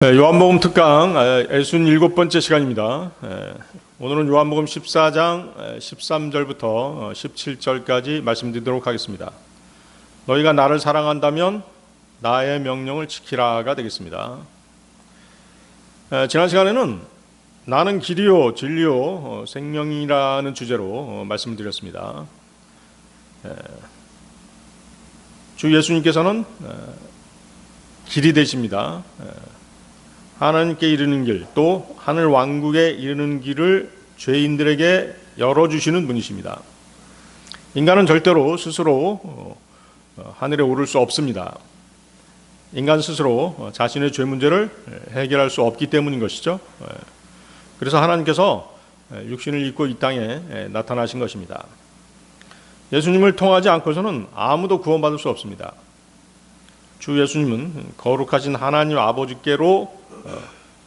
요한복음 특강 67번째 시간입니다. 오늘은 요한복음 14장 13절부터 17절까지 말씀드리도록 하겠습니다. 너희가 나를 사랑한다면 나의 명령을 지키라가 되겠습니다. 지난 시간에는 나는 길이요 진리요 생명이라는 주제로 말씀을 드렸습니다. 주 예수님께서는 길이 되십니다. 하나님께 이르는 길, 또 하늘 왕국에 이르는 길을 죄인들에게 열어주시는 분이십니다. 인간은 절대로 스스로 하늘에 오를 수 없습니다. 인간 스스로 자신의 죄 문제를 해결할 수 없기 때문인 것이죠. 그래서 하나님께서 육신을 입고 이 땅에 나타나신 것입니다. 예수님을 통하지 않고서는 아무도 구원받을 수 없습니다. 주 예수님은 거룩하신 하나님 아버지께로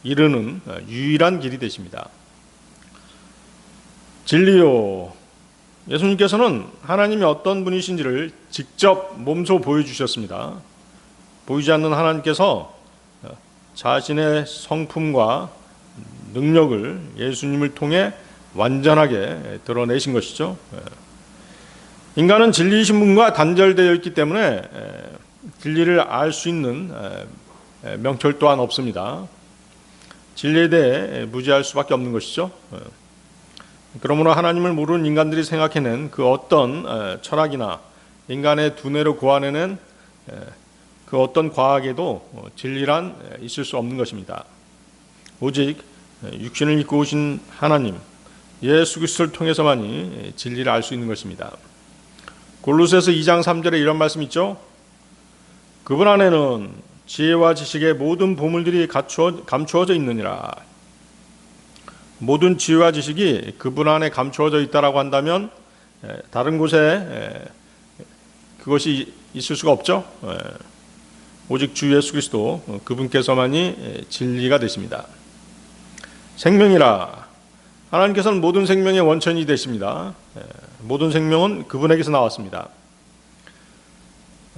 이르는 유일한 길이 되십니다. 진리요, 예수님께서는 하나님이 어떤 분이신지를 직접 몸소 보여주셨습니다. 보이지 않는 하나님께서 자신의 성품과 능력을 예수님을 통해 완전하게 드러내신 것이죠. 인간은 진리이신 분과 단절되어 있기 때문에 진리를 알 수 있는 명철 또한 없습니다. 진리에 대해 무지할 수밖에 없는 것이죠. 그러므로 하나님을 모르는 인간들이 생각해낸 그 어떤 철학이나 인간의 두뇌로 고안해낸 그 어떤 과학에도 진리란 있을 수 없는 것입니다. 오직 육신을 입고 오신 하나님 예수 그리스도를 통해서만이 진리를 알 수 있는 것입니다. 골로새서 2장 3절에 이런 말씀 있죠. 그분 안에는 지혜와 지식의 모든 보물들이 감추어져 있느니라. 모든 지혜와 지식이 그분 안에 감추어져 있다라고 한다면 다른 곳에 그것이 있을 수가 없죠. 오직 주 예수 그리스도 그분께서만이 진리가 되십니다. 생명이라, 하나님께서는 모든 생명의 원천이 되십니다. 모든 생명은 그분에게서 나왔습니다.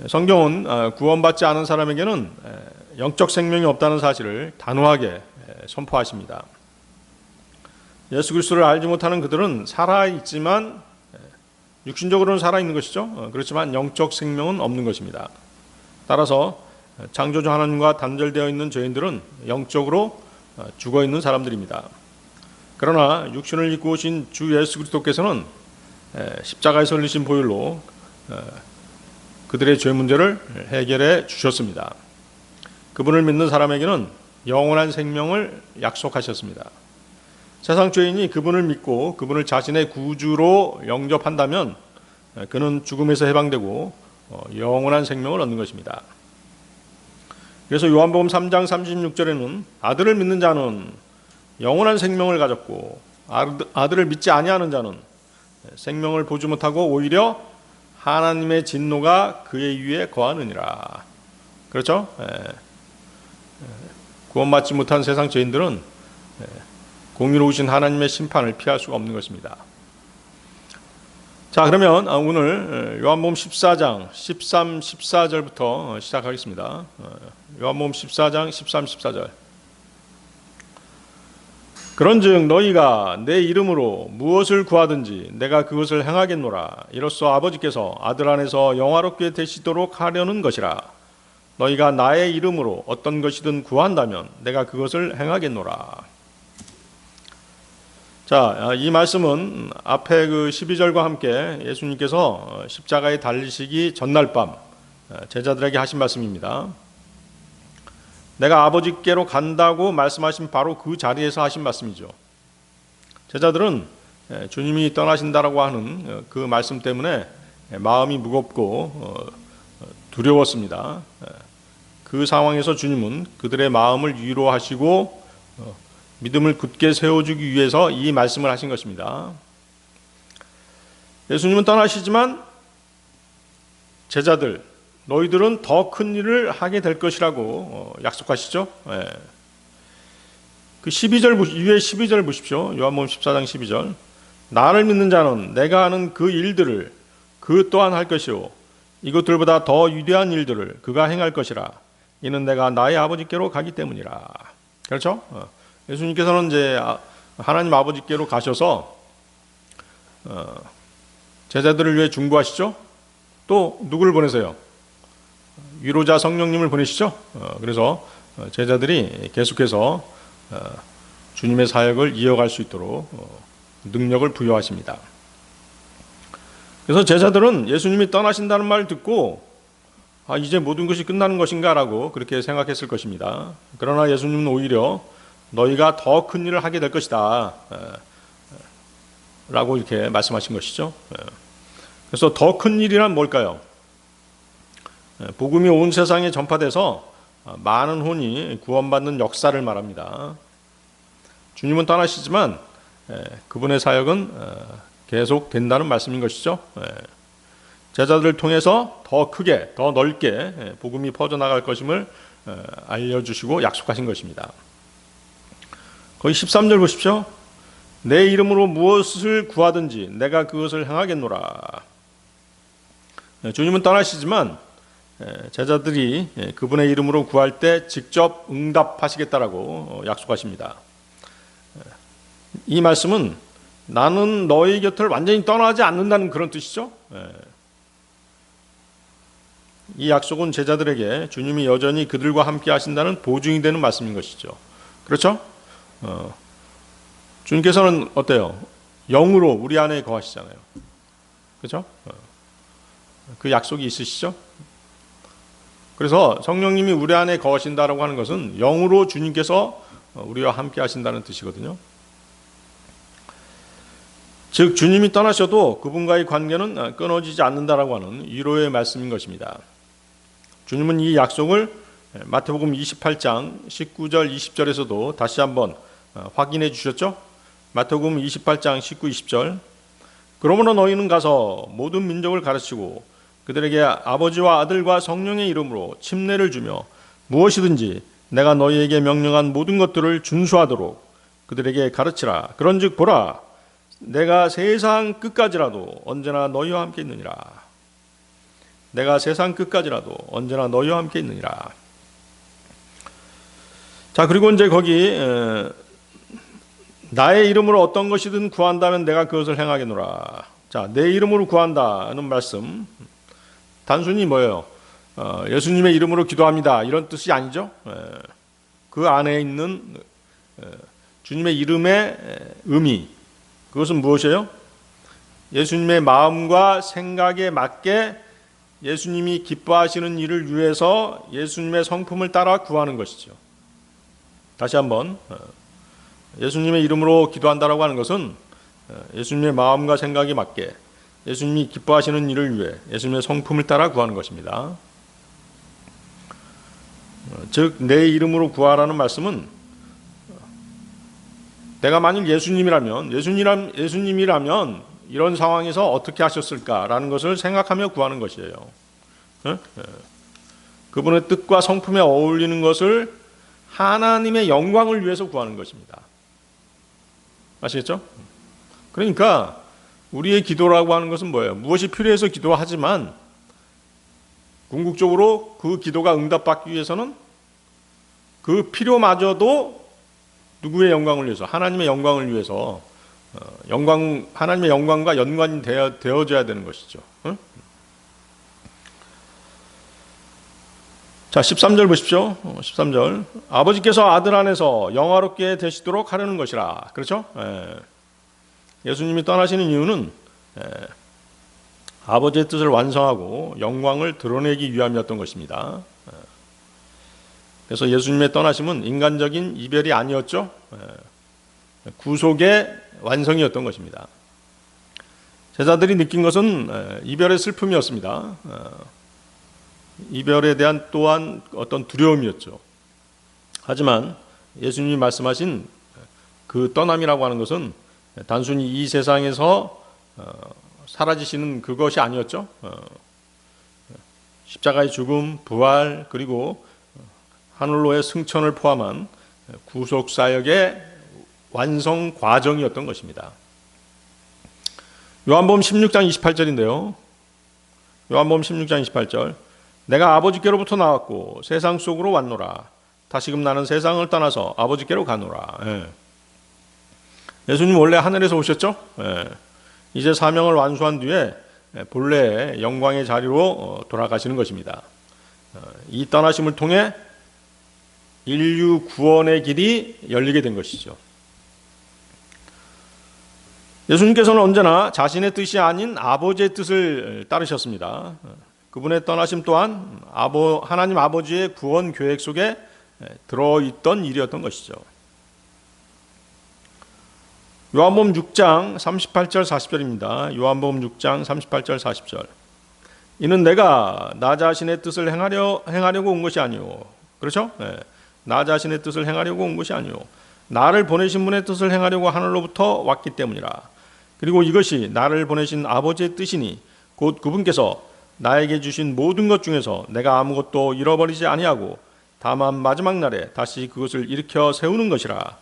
성경은 구원받지 않은 사람에게는 영적 생명이 없다는 사실을 단호하게 선포하십니다. 예수 그리스도를 알지 못하는 그들은 살아있지만 육신적으로는 살아있는 것이죠. 그렇지만 영적 생명은 없는 것입니다. 따라서 창조주 하나님과 단절되어 있는 죄인들은 영적으로 죽어있는 사람들입니다. 그러나 육신을 입고 오신 주 예수 그리스도께서는 십자가에서 흘리신 보혈로 그들의 죄 문제를 해결해 주셨습니다. 그분을 믿는 사람에게는 영원한 생명을 약속하셨습니다. 세상 죄인이 그분을 믿고 그분을 자신의 구주로 영접한다면 그는 죽음에서 해방되고 영원한 생명을 얻는 것입니다. 그래서 요한복음 3장 36절에는 아들을 믿는 자는 영원한 생명을 가졌고 아들을 믿지 아니하는 자는 생명을 보지 못하고 오히려 하나님의 진노가 그의 위에 거하느니라. 그렇죠? 구원받지 못한 세상 죄인들은 공의로우신 하나님의 심판을 피할 수가 없는 것입니다. 자, 그러면 오늘 요한복음 14장 13, 14절부터 시작하겠습니다. 요한복음 14장 13, 14절. 그런즉 너희가 내 이름으로 무엇을 구하든지 내가 그것을 행하겠노라. 이로써 아버지께서 아들 안에서 영화롭게 되시도록 하려는 것이라. 너희가 나의 이름으로 어떤 것이든 구한다면 내가 그것을 행하겠노라. 자, 이 말씀은 앞에 그 12절과 함께 예수님께서 십자가에 달리시기 전날 밤 제자들에게 하신 말씀입니다. 내가 아버지께로 간다고 말씀하신 바로 그 자리에서 하신 말씀이죠. 제자들은 주님이 떠나신다라고 하는 그 말씀 때문에 마음이 무겁고 두려웠습니다. 그 상황에서 주님은 그들의 마음을 위로하시고 믿음을 굳게 세워주기 위해서 이 말씀을 하신 것입니다. 예수님은 떠나시지만 제자들, 너희들은 더 큰 일을 하게 될 것이라고 약속하시죠. 그 12절, 위에 12절 보십시오. 요한복음 14장 12절. 나를 믿는 자는 내가 하는 그 일들을 그 또한 할 것이요 이것들보다 더 위대한 일들을 그가 행할 것이라. 이는 내가 나의 아버지께로 가기 때문이라. 그렇죠? 예수님께서는 이제 하나님 아버지께로 가셔서 제자들을 위해 중보하시죠. 또 누구를 보내세요? 위로자 성령님을 보내시죠. 그래서 제자들이 계속해서 주님의 사역을 이어갈 수 있도록 능력을 부여하십니다. 그래서 제자들은 예수님이 떠나신다는 말을 듣고 이제 모든 것이 끝나는 것인가 라고 그렇게 생각했을 것입니다. 그러나 예수님은 오히려 너희가 더 큰 일을 하게 될 것이다 라고 이렇게 말씀하신 것이죠. 그래서 더 큰 일이란 뭘까요? 복음이 온 세상에 전파돼서 많은 혼이 구원받는 역사를 말합니다. 주님은 떠나시지만 그분의 사역은 계속 된다는 말씀인 것이죠. 제자들을 통해서 더 크게, 더 넓게 복음이 퍼져나갈 것임을 알려주시고 약속하신 것입니다. 거기 13절 보십시오. 내 이름으로 무엇을 구하든지 내가 그것을 행하겠노라. 주님은 떠나시지만 제자들이 그분의 이름으로 구할 때 직접 응답하시겠다라고 약속하십니다. 이 말씀은 나는 너희 곁을 완전히 떠나지 않는다는 그런 뜻이죠. 이 약속은 제자들에게 주님이 여전히 그들과 함께 하신다는 보증이 되는 말씀인 것이죠. 그렇죠? 주님께서는 어때요? 영으로 우리 안에 거하시잖아요. 그렇죠? 그 약속이 있으시죠? 그래서 성령님이 우리 안에 거하신다라고 하는 것은 영으로 주님께서 우리와 함께 하신다는 뜻이거든요. 즉 주님이 떠나셔도 그분과의 관계는 끊어지지 않는다라고 하는 위로의 말씀인 것입니다. 주님은 이 약속을 마태복음 28장 19절 20절에서도 다시 한번 확인해 주셨죠. 마태복음 28장 19, 20절 그러므로 너희는 가서 모든 민족을 가르치고 그들에게 아버지와 아들과 성령의 이름으로 침례를 주며 무엇이든지 내가 너희에게 명령한 모든 것들을 준수하도록 그들에게 가르치라. 그런즉 보라 내가 세상 끝까지라도 언제나 너희와 함께 있느니라. 내가 세상 끝까지라도 언제나 너희와 함께 있느니라. 자, 그리고 이제 거기 나의 이름으로 어떤 것이든 구한다면 내가 그것을 행하겠노라. 자, 내 이름으로 구한다는 말씀 단순히 뭐예요? 예수님의 이름으로 기도합니다 이런 뜻이 아니죠. 그 안에 있는 주님의 이름의 의미 그것은 무엇이에요? 예수님의 마음과 생각에 맞게 예수님이 기뻐하시는 일을 위해서 예수님의 성품을 따라 구하는 것이죠. 다시 한번 예수님의 이름으로 기도한다라고 하는 것은 예수님의 마음과 생각에 맞게 예수님이 기뻐하시는 일을 위해 예수님의 성품을 따라 구하는 것입니다. 즉 내 이름으로 구하라는 말씀은 내가 만일 예수님이라면 이런 상황에서 어떻게 하셨을까라는 것을 생각하며 구하는 것이에요. 그분의 뜻과 성품에 어울리는 것을 하나님의 영광을 위해서 구하는 것입니다. 아시겠죠? 그러니까 우리의 기도라고 하는 것은 뭐예요? 무엇이 필요해서 기도하지만 궁극적으로 그 기도가 응답받기 위해서는 그 필요마저도 누구의 영광을 위해서? 하나님의 영광을 위해서 하나님의 영광과 연관이 되어져야 되는 것이죠. 자, 13절 보십시오. 13절 아버지께서 아들 안에서 영화롭게 되시도록 하려는 것이라. 그렇죠? 예수님이 떠나시는 이유는 아버지의 뜻을 완성하고 영광을 드러내기 위함이었던 것입니다. 그래서 예수님의 떠나심은 인간적인 이별이 아니었죠. 구속의 완성이었던 것입니다. 제자들이 느낀 것은 이별의 슬픔이었습니다. 이별에 대한 또한 어떤 두려움이었죠. 하지만 예수님이 말씀하신 그 떠남이라고 하는 것은 단순히 이 세상에서 사라지시는 그것이 아니었죠. 십자가의 죽음, 부활, 그리고 하늘로의 승천을 포함한 구속사역의 완성 과정이었던 것입니다. 요한복음 16장 28절인데요. 요한복음 16장 28절 내가 아버지께로부터 나왔고 세상 속으로 왔노라. 다시금 나는 세상을 떠나서 아버지께로 가노라. 예수님 원래 하늘에서 오셨죠? 이제 사명을 완수한 뒤에 본래의 영광의 자리로 돌아가시는 것입니다. 이 떠나심을 통해 인류 구원의 길이 열리게 된 것이죠. 예수님께서는 언제나 자신의 뜻이 아닌 아버지의 뜻을 따르셨습니다. 그분의 떠나심 또한 하나님 아버지의 구원 계획 속에 들어있던 일이었던 것이죠. 요한복음 6장 38절 40절입니다. 요한복음 6장 38절 40절. 이는 내가 나 자신의 뜻을 행하려고 온 것이 아니오. 그렇죠? 나 자신의 뜻을 행하려고 온 것이 아니오. 나를 보내신 분의 뜻을 행하려고 하늘로부터 왔기 때문이라. 그리고 이것이 나를 보내신 아버지의 뜻이니 곧 그분께서 나에게 주신 모든 것 중에서 내가 아무것도 잃어버리지 아니하고 다만 마지막 날에 다시 그것을 일으켜 세우는 것이라.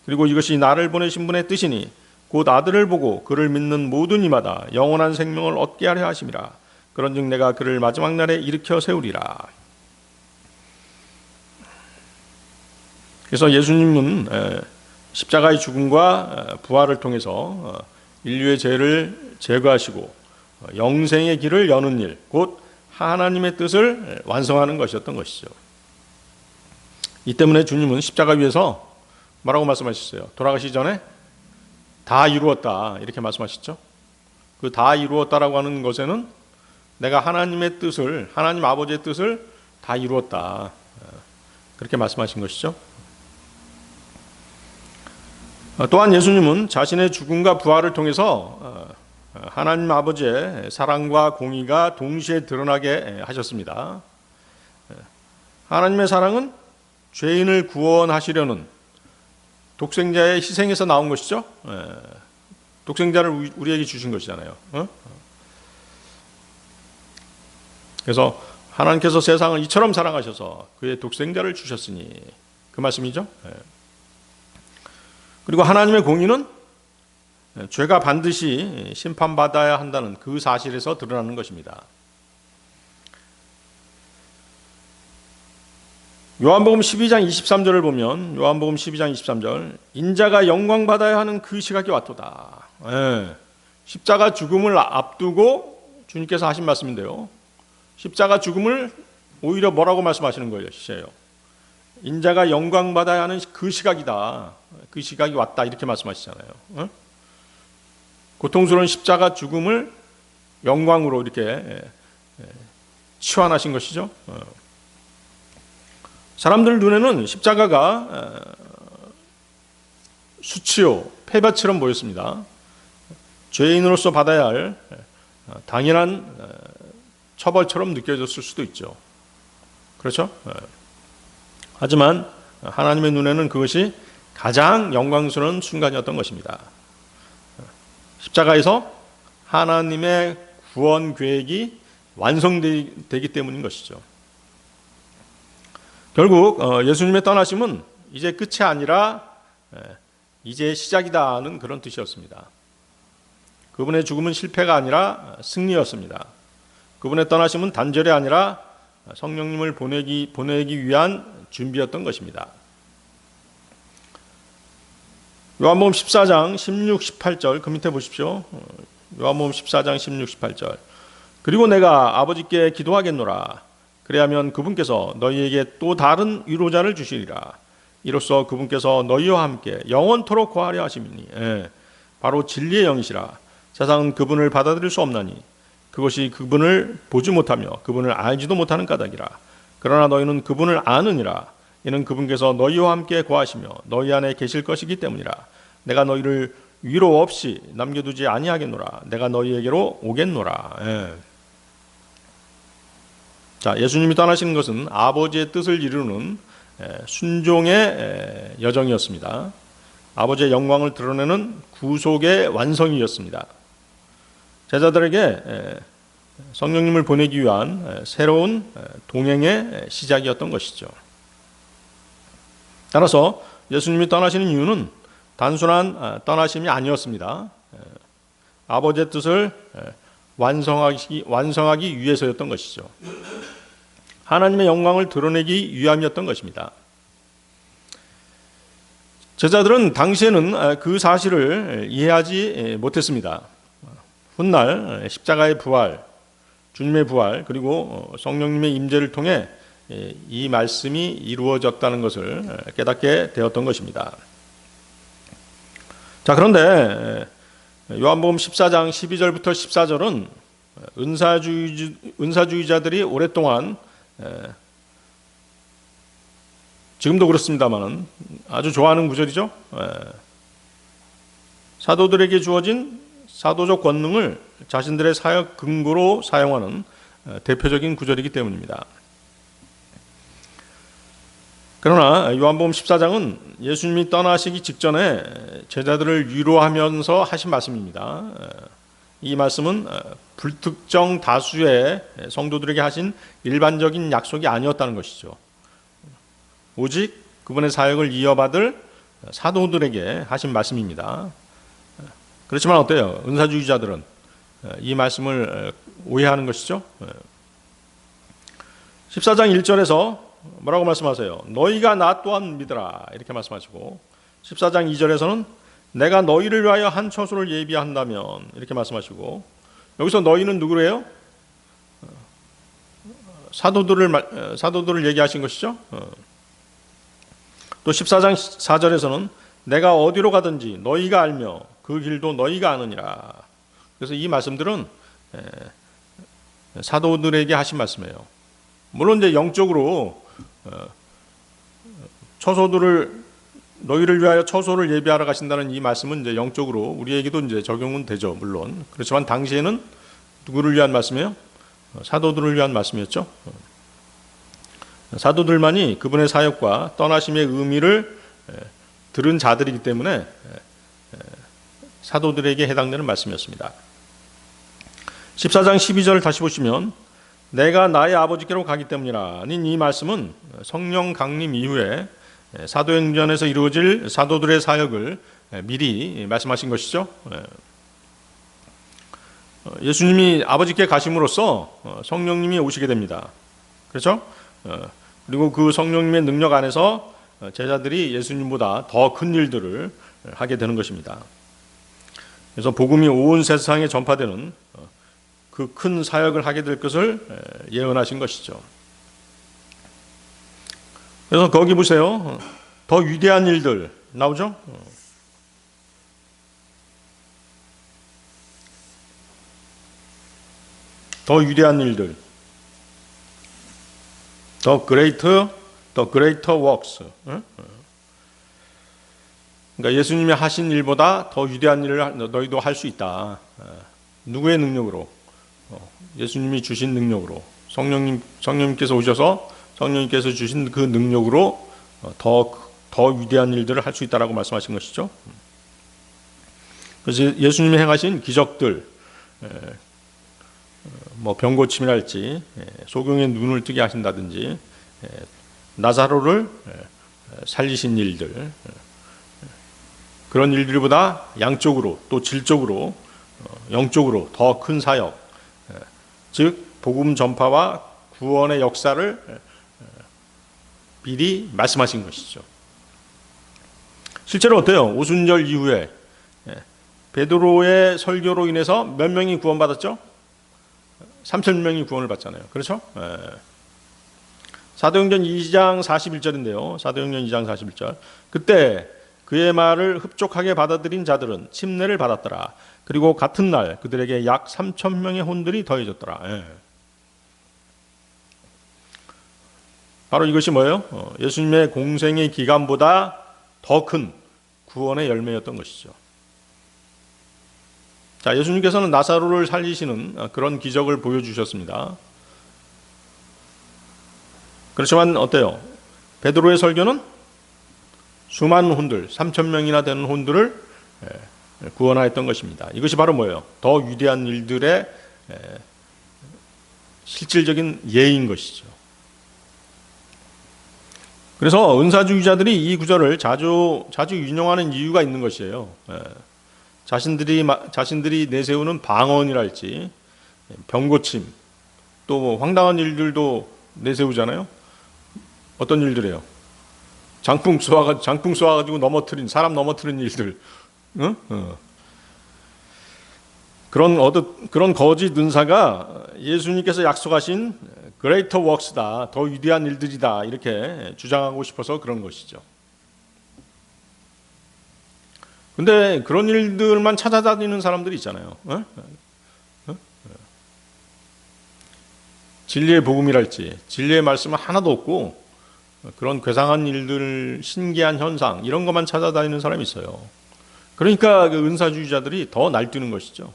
그리고 이것이 나를 보내신 분의 뜻이니 곧 아들을 보고 그를 믿는 모든 이마다 영원한 생명을 얻게 하려 하심이라. 그런즉 내가 그를 마지막 날에 일으켜 세우리라. 그래서 예수님은 십자가의 죽음과 부활을 통해서 인류의 죄를 제거하시고 영생의 길을 여는 일, 곧 하나님의 뜻을 완성하는 것이었던 것이죠. 이 때문에 주님은 십자가 위에서 뭐라고 말씀하셨어요? 돌아가시기 전에 다 이루었다 이렇게 말씀하셨죠. 그 다 이루었다라고 하는 것에는 내가 하나님의 뜻을, 하나님 아버지의 뜻을 다 이루었다 그렇게 말씀하신 것이죠. 또한 예수님은 자신의 죽음과 부활을 통해서 하나님 아버지의 사랑과 공의가 동시에 드러나게 하셨습니다. 하나님의 사랑은 죄인을 구원하시려는 독생자의 희생에서 나온 것이죠. 독생자를 우리에게 주신 것이잖아요. 그래서 하나님께서 세상을 이처럼 사랑하셔서 그의 독생자를 주셨으니 그 말씀이죠. 그리고 하나님의 공의는 죄가 반드시 심판받아야 한다는 그 사실에서 드러나는 것입니다. 요한복음 12장 23절을 보면 요한복음 12장 23절 인자가 영광받아야 하는 그 시각이 왔도다. 십자가 죽음을 앞두고 주님께서 하신 말씀인데요. 십자가 죽음을 오히려 뭐라고 말씀하시는 거예요? 인자가 영광받아야 하는 그 시각이다. 그 시각이 왔다 이렇게 말씀하시잖아요. 고통스러운 십자가 죽음을 영광으로 이렇게 치환하신 것이죠. 사람들 눈에는 십자가가 수치요, 폐밭처럼 보였습니다. 죄인으로서 받아야 할 당연한 처벌처럼 느껴졌을 수도 있죠. 그렇죠? 하지만 하나님의 눈에는 그것이 가장 영광스러운 순간이었던 것입니다. 십자가에서 하나님의 구원 계획이 완성되기 때문인 것이죠. 결국 예수님의 떠나심은 이제 끝이 아니라 이제 시작이다 하는 그런 뜻이었습니다. 그분의 죽음은 실패가 아니라 승리였습니다. 그분의 떠나심은 단절이 아니라 성령님을 보내기 위한 준비였던 것입니다. 요한복음 14장 16, 18절 그 밑에 보십시오. 요한복음 14장 16, 18절 그리고 내가 아버지께 기도하겠노라. 그래야면 그분께서 너희에게 또 다른 위로자를 주시리라. 이로써 그분께서 너희와 함께 영원토록 거하려 하심이니 바로 진리의 영이시라. 세상은 그분을 받아들일 수 없나니 그것이 그분을 보지 못하며 그분을 알지도 못하는 까닭이라. 그러나 너희는 그분을 아느니라. 이는 그분께서 너희와 함께 거하시며 너희 안에 계실 것이기 때문이라. 내가 너희를 위로 없이 남겨두지 아니하겠노라. 내가 너희에게로 오겠노라. 자, 예수님이 떠나시는 것은 아버지의 뜻을 이루는 순종의 여정이었습니다. 아버지의 영광을 드러내는 구속의 완성이었습니다. 제자들에게 성령님을 보내기 위한 새로운 동행의 시작이었던 것이죠. 따라서 예수님이 떠나시는 이유는 단순한 떠나심이 아니었습니다. 아버지의 뜻을 완성하기 위해서였던 것이죠. 하나님의 영광을 드러내기 위함이었던 것입니다. 제자들은 당시에는 그 사실을 이해하지 못했습니다. 훗날 십자가의 부활, 주님의 부활, 그리고 성령님의 임재를 통해 이 말씀이 이루어졌다는 것을 깨닫게 되었던 것입니다. 자, 그런데 요한복음 14장 12절부터 14절은 은사주의자들이 오랫동안, 지금도 그렇습니다만 아주 좋아하는 구절이죠. 사도들에게 주어진 사도적 권능을 자신들의 사역 근거로 사용하는 대표적인 구절이기 때문입니다. 그러나 요한복음 14장은 예수님이 떠나시기 직전에 제자들을 위로하면서 하신 말씀입니다. 이 말씀은 불특정 다수의 성도들에게 하신 일반적인 약속이 아니었다는 것이죠. 오직 그분의 사역을 이어받을 사도들에게 하신 말씀입니다. 그렇지만 어때요? 은사주의자들은 이 말씀을 오해하는 것이죠. 14장 1절에서 뭐라고 말씀하세요? 너희가 나 또한 믿으라 이렇게 말씀하시고, 14장 2절에서는 내가 너희를 위하여 한 처소를 예비한다면 이렇게 말씀하시고, 여기서 너희는 누구래요? 사도들을 얘기하신 것이죠. 또 14장 4절에서는 내가 어디로 가든지 너희가 알며 그 길도 너희가 아느니라. 그래서 이 말씀들은 사도들에게 하신 말씀이에요. 물론 이제 영적으로 너희를 위하여 처소를 예비하러 가신다는 이 말씀은 이제 영적으로 우리에게도 이제 적용은 되죠. 물론 그렇지만 당시에는 누구를 위한 말씀이에요? 사도들을 위한 말씀이었죠. 사도들만이 그분의 사역과 떠나심의 의미를 들은 자들이기 때문에 사도들에게 해당되는 말씀이었습니다. 14장 12절을 다시 보시면 내가 나의 아버지께로 가기 때문이라 는 이 말씀은 성령 강림 이후에 사도행전에서 이루어질 사도들의 사역을 미리 말씀하신 것이죠. 예수님이 아버지께 가심으로써 성령님이 오시게 됩니다. 그렇죠? 그리고 그 성령님의 능력 안에서 제자들이 예수님보다 더 큰 일들을 하게 되는 것입니다. 그래서 복음이 온 세상에 전파되는 그 큰 사역을 하게 될 것을 예언하신 것이죠. 그래서 거기 보세요. 더 위대한 일들 나오죠? 더 위대한 일들. The greater works. 그러니까 예수님이 하신 일보다 더 위대한 일을 너희도 할 수 있다. 누구의 능력으로? 예수님이 주신 능력으로. 성령님께서 오셔서 성령님께서 주신 그 능력으로 더 위대한 일들을 할 수 있다라고 말씀하신 것이죠. 그래서 예수님이 행하신 기적들, 뭐 병고침이랄지 소경의 눈을 뜨게 하신다든지 나사로를 살리신 일들, 그런 일들보다 양적으로 또 질적으로 영적으로 더 큰 사역, 즉 복음 전파와 구원의 역사를 미리 말씀하신 것이죠. 실제로 어때요? 오순절 이후에 베드로의 설교로 인해서 몇 명이 구원받았죠? 3,000명이 구원을 받잖아요. 그렇죠? 사도행전 2장 41절인데요. 사도행전 2장 41절. 그때 그의 말을 흡족하게 받아들인 자들은 침례를 받았더라. 그리고 같은 날 그들에게 약 3,000명의 혼들이 더해졌더라. 바로 이것이 뭐예요? 예수님의 공생의 기간보다 더 큰 구원의 열매였던 것이죠. 자, 예수님께서는 나사로를 살리시는 그런 기적을 보여주셨습니다. 그렇지만 어때요? 베드로의 설교는 수많은 혼들, 3,000명이나 되는 혼들을 구원하였던 것입니다. 이것이 바로 뭐예요? 더 위대한 일들의 실질적인 예인 것이죠. 그래서 은사주의자들이 이 구절을 자주 인용하는 이유가 있는 것이에요. 자신들이 내세우는 방언이랄지 병고침, 또 황당한 일들도 내세우잖아요. 어떤 일들이에요? 장풍 쏘아가지고 사람 넘어뜨린 일들. 응? 그런 거짓 은사가 예수님께서 약속하신 greater works다, 더 위대한 일들이다, 이렇게 주장하고 싶어서 그런 것이죠. 근데 그런 일들만 찾아다니는 사람들이 있잖아요. 진리의 복음이랄지 진리의 말씀은 하나도 없고 그런 괴상한 일들, 신기한 현상 이런 것만 찾아다니는 사람이 있어요. 그러니까 그 은사주의자들이 더 날뛰는 것이죠.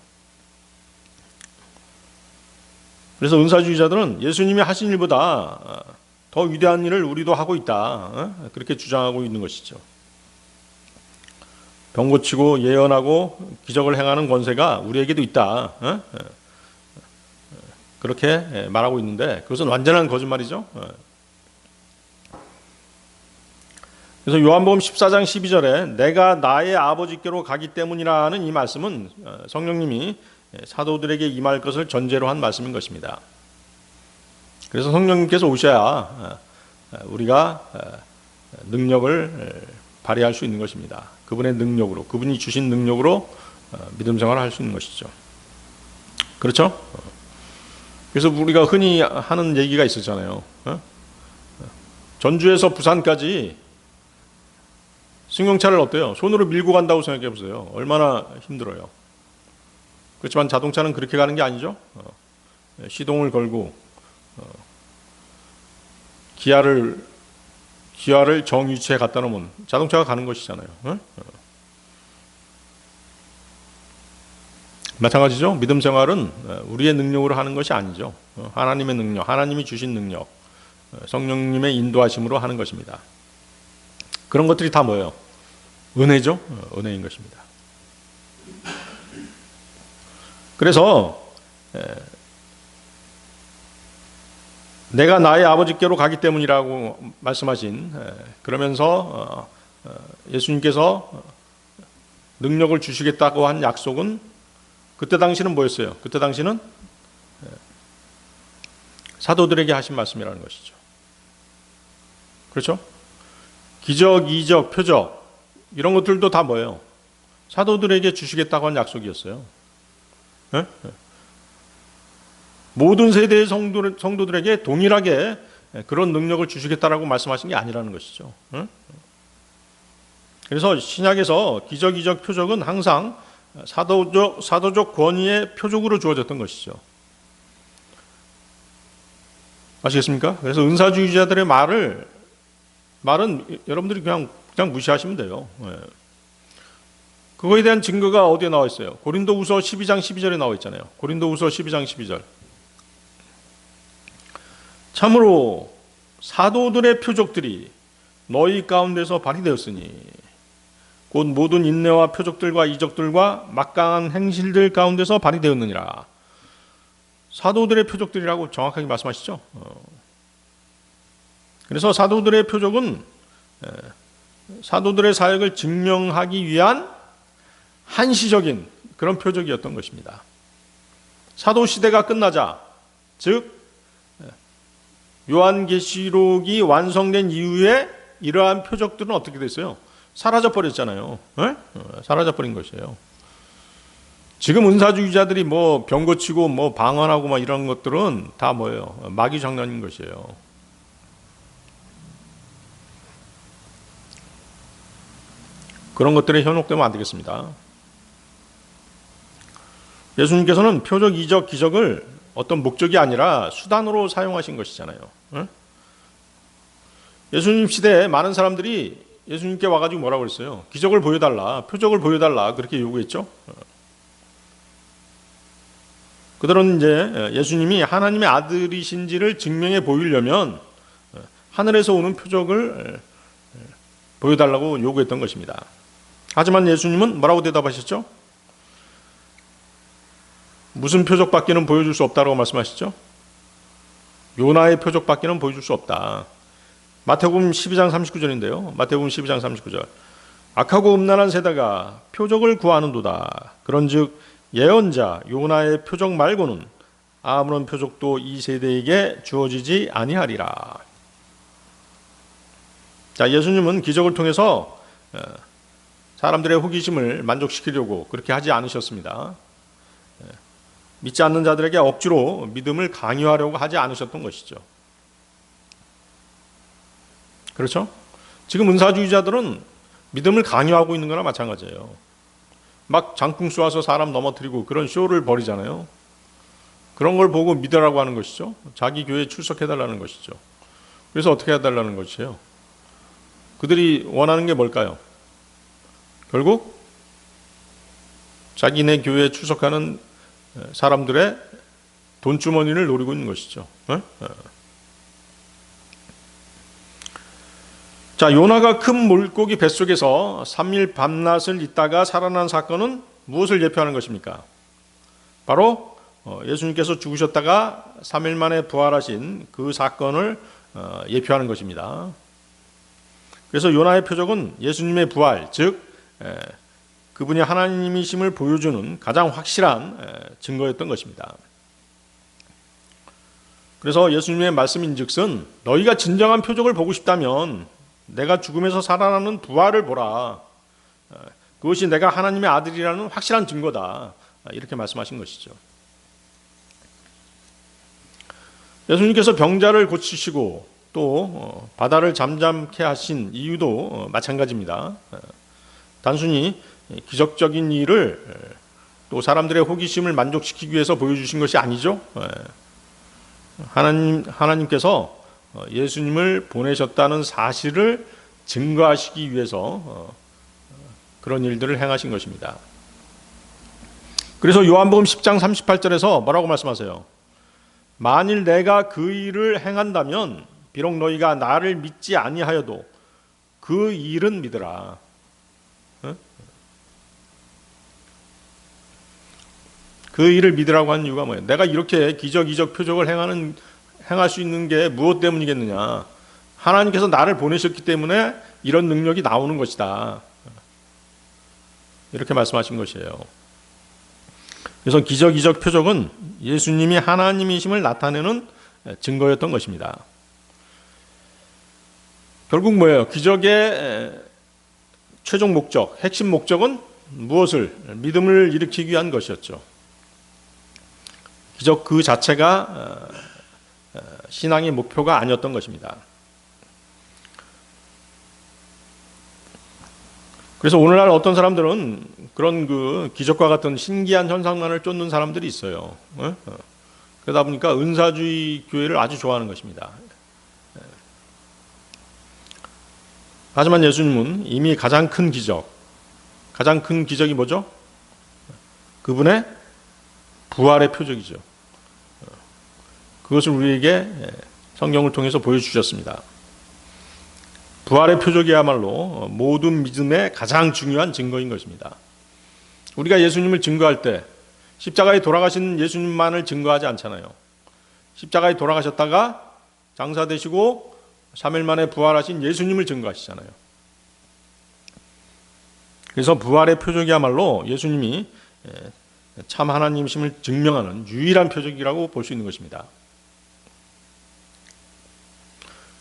그래서 은사주의자들은 예수님이 하신 일보다 더 위대한 일을 우리도 하고 있다, 그렇게 주장하고 있는 것이죠. 병 고치고 예언하고 기적을 행하는 권세가 우리에게도 있다, 그렇게 말하고 있는데 그것은 완전한 거짓말이죠. 그래서 요한복음 14장 12절에 내가 나의 아버지께로 가기 때문이라는 이 말씀은 성령님이 사도들에게 임할 것을 전제로 한 말씀인 것입니다. 그래서 성령님께서 오셔야 우리가 능력을 발휘할 수 있는 것입니다. 그분의 능력으로, 그분이 주신 능력으로 믿음 생활을 할 수 있는 것이죠. 그렇죠? 그래서 우리가 흔히 하는 얘기가 있었잖아요. 전주에서 부산까지 승용차를 어때요? 손으로 밀고 간다고 생각해 보세요. 얼마나 힘들어요. 그렇지만 자동차는 그렇게 가는 게 아니죠. 시동을 걸고 기아를 정위치에 갖다 놓으면 자동차가 가는 것이잖아요. 마찬가지죠. 믿음 생활은 우리의 능력으로 하는 것이 아니죠. 하나님의 능력, 하나님이 주신 능력, 성령님의 인도하심으로 하는 것입니다. 그런 것들이 다 뭐예요? 은혜죠. 은혜인 것입니다. 그래서 내가 나의 아버지께로 가기 때문이라고 말씀하신, 그러면서 예수님께서 능력을 주시겠다고 한 약속은 그때 당시는 뭐였어요? 그때 당시는 사도들에게 하신 말씀이라는 것이죠. 그렇죠? 기적, 이적, 표적 이런 것들도 다 뭐예요? 사도들에게 주시겠다고 한 약속이었어요. 네? 모든 세대의 성도들에게 동일하게 그런 능력을 주시겠다라고 말씀하신 게 아니라는 것이죠. 그래서 신약에서 기적, 이적, 표적은 항상 사도적 권위의 표적으로 주어졌던 것이죠. 아시겠습니까? 그래서 은사주의자들의 말은 여러분들이 그냥 무시하시면 돼요. 그거에 대한 증거가 어디에 나와 있어요? 고린도후서 12장 12절에 나와 있잖아요. 고린도후서 12장 12절. 참으로 사도들의 표적들이 너희 가운데서 발휘되었으니 곧 모든 인내와 표적들과 이적들과 막강한 행실들 가운데서 발휘되었느니라. 사도들의 표적들이라고 정확하게 말씀하시죠. 그래서 사도들의 표적은 사도들의 사역을 증명하기 위한 한시적인 그런 표적이었던 것입니다. 사도 시대가 끝나자, 즉 요한계시록이 완성된 이후에 이러한 표적들은 어떻게 됐어요? 사라져버렸잖아요. 사라져버린 것이에요. 지금 은사주의자들이 뭐 병 고치고 뭐 방언하고 막 이런 것들은 다 뭐예요? 마귀 장난인 것이에요. 그런 것들에 현혹되면 안 되겠습니다. 예수님께서는 표적, 이적, 기적을 어떤 목적이 아니라 수단으로 사용하신 것이잖아요. 예수님 시대에 많은 사람들이 예수님께 와가지고 뭐라고 그랬어요? 기적을 보여달라, 표적을 보여달라 그렇게 요구했죠. 그들은 이제 예수님이 하나님의 아들이신지를 증명해 보이려면 하늘에서 오는 표적을 보여달라고 요구했던 것입니다. 하지만 예수님은 뭐라고 대답하셨죠? 무슨 표적밖에는 보여줄 수 없다고 말씀하시죠? 요나의 표적밖에는 보여줄 수 없다. 마태복음 12장 39절인데요. 마태복음 12장 39절. 악하고 음란한 세대가 표적을 구하는도다. 그런즉 예언자 요나의 표적 말고는 아무런 표적도 이 세대에게 주어지지 아니하리라. 자, 예수님은 기적을 통해서 사람들의 호기심을 만족시키려고 그렇게 하지 않으셨습니다. 믿지 않는 자들에게 억지로 믿음을 강요하려고 하지 않으셨던 것이죠. 그렇죠? 지금 은사주의자들은 믿음을 강요하고 있는 거나 마찬가지예요. 막 장풍 쏘아서 사람 넘어뜨리고 그런 쇼를 벌이잖아요. 그런 걸 보고 믿으라고 하는 것이죠. 자기 교회에 출석해달라는 것이죠. 그래서 어떻게 해달라는 것이에요? 그들이 원하는 게 뭘까요? 결국 자기네 교회에 출석하는 사람들의 돈주머니를 노리고 있는 것이죠. 자, 요나가 큰 물고기 뱃속에서 3일 밤낮을 있다가 살아난 사건은 무엇을 예표하는 것입니까? 바로 예수님께서 죽으셨다가 3일 만에 부활하신 그 사건을 예표하는 것입니다. 그래서 요나의 표적은 예수님의 부활, 즉 그분이 하나님이심을 보여주는 가장 확실한 증거였던 것입니다. 그래서 예수님의 말씀인즉슨 너희가 진정한 표적을 보고 싶다면 내가 죽음에서 살아나는 부활을 보라. 그것이 내가 하나님의 아들이라는 확실한 증거다. 이렇게 말씀하신 것이죠. 예수님께서 병자를 고치시고 또 바다를 잠잠케 하신 이유도 마찬가지입니다. 단순히 기적적인 일을 또 사람들의 호기심을 만족시키기 위해서 보여주신 것이 아니죠. 하나님께서 예수님을 보내셨다는 사실을 증거하시기 위해서 그런 일들을 행하신 것입니다. 그래서 요한복음 10장 38절에서 뭐라고 말씀하세요? 만일 내가 그 일을 행한다면 비록 너희가 나를 믿지 아니하여도 그 일은 믿으라. 그 일을 믿으라고 하는 이유가 뭐예요? 내가 이렇게 기적, 이적, 표적을 행할 수 있는 게 무엇 때문이겠느냐? 하나님께서 나를 보내셨기 때문에 이런 능력이 나오는 것이다. 이렇게 말씀하신 것이에요. 그래서 기적, 이적, 표적은 예수님이 하나님이심을 나타내는 증거였던 것입니다. 결국 뭐예요? 기적의 최종 목적, 핵심 목적은 무엇을? 믿음을 일으키기 위한 것이었죠. 기적 그 자체가 신앙의 목표가 아니었던 것입니다. 그래서 오늘날 어떤 사람들은 그런 그 기적과 같은 신기한 현상만을 쫓는 사람들이 있어요. 그러다 보니까 은사주의 교회를 아주 좋아하는 것입니다. 하지만 예수님은 이미 가장 큰 기적이 뭐죠? 그분의 부활의 표적이죠. 그것을 우리에게 성경을 통해서 보여주셨습니다. 부활의 표적이야말로 모든 믿음의 가장 중요한 증거인 것입니다. 우리가 예수님을 증거할 때 십자가에 돌아가신 예수님만을 증거하지 않잖아요. 십자가에 돌아가셨다가 장사되시고 3일 만에 부활하신 예수님을 증거하시잖아요. 그래서 부활의 표적이야말로 예수님이 참 하나님이심을 증명하는 유일한 표적이라고 볼 수 있는 것입니다.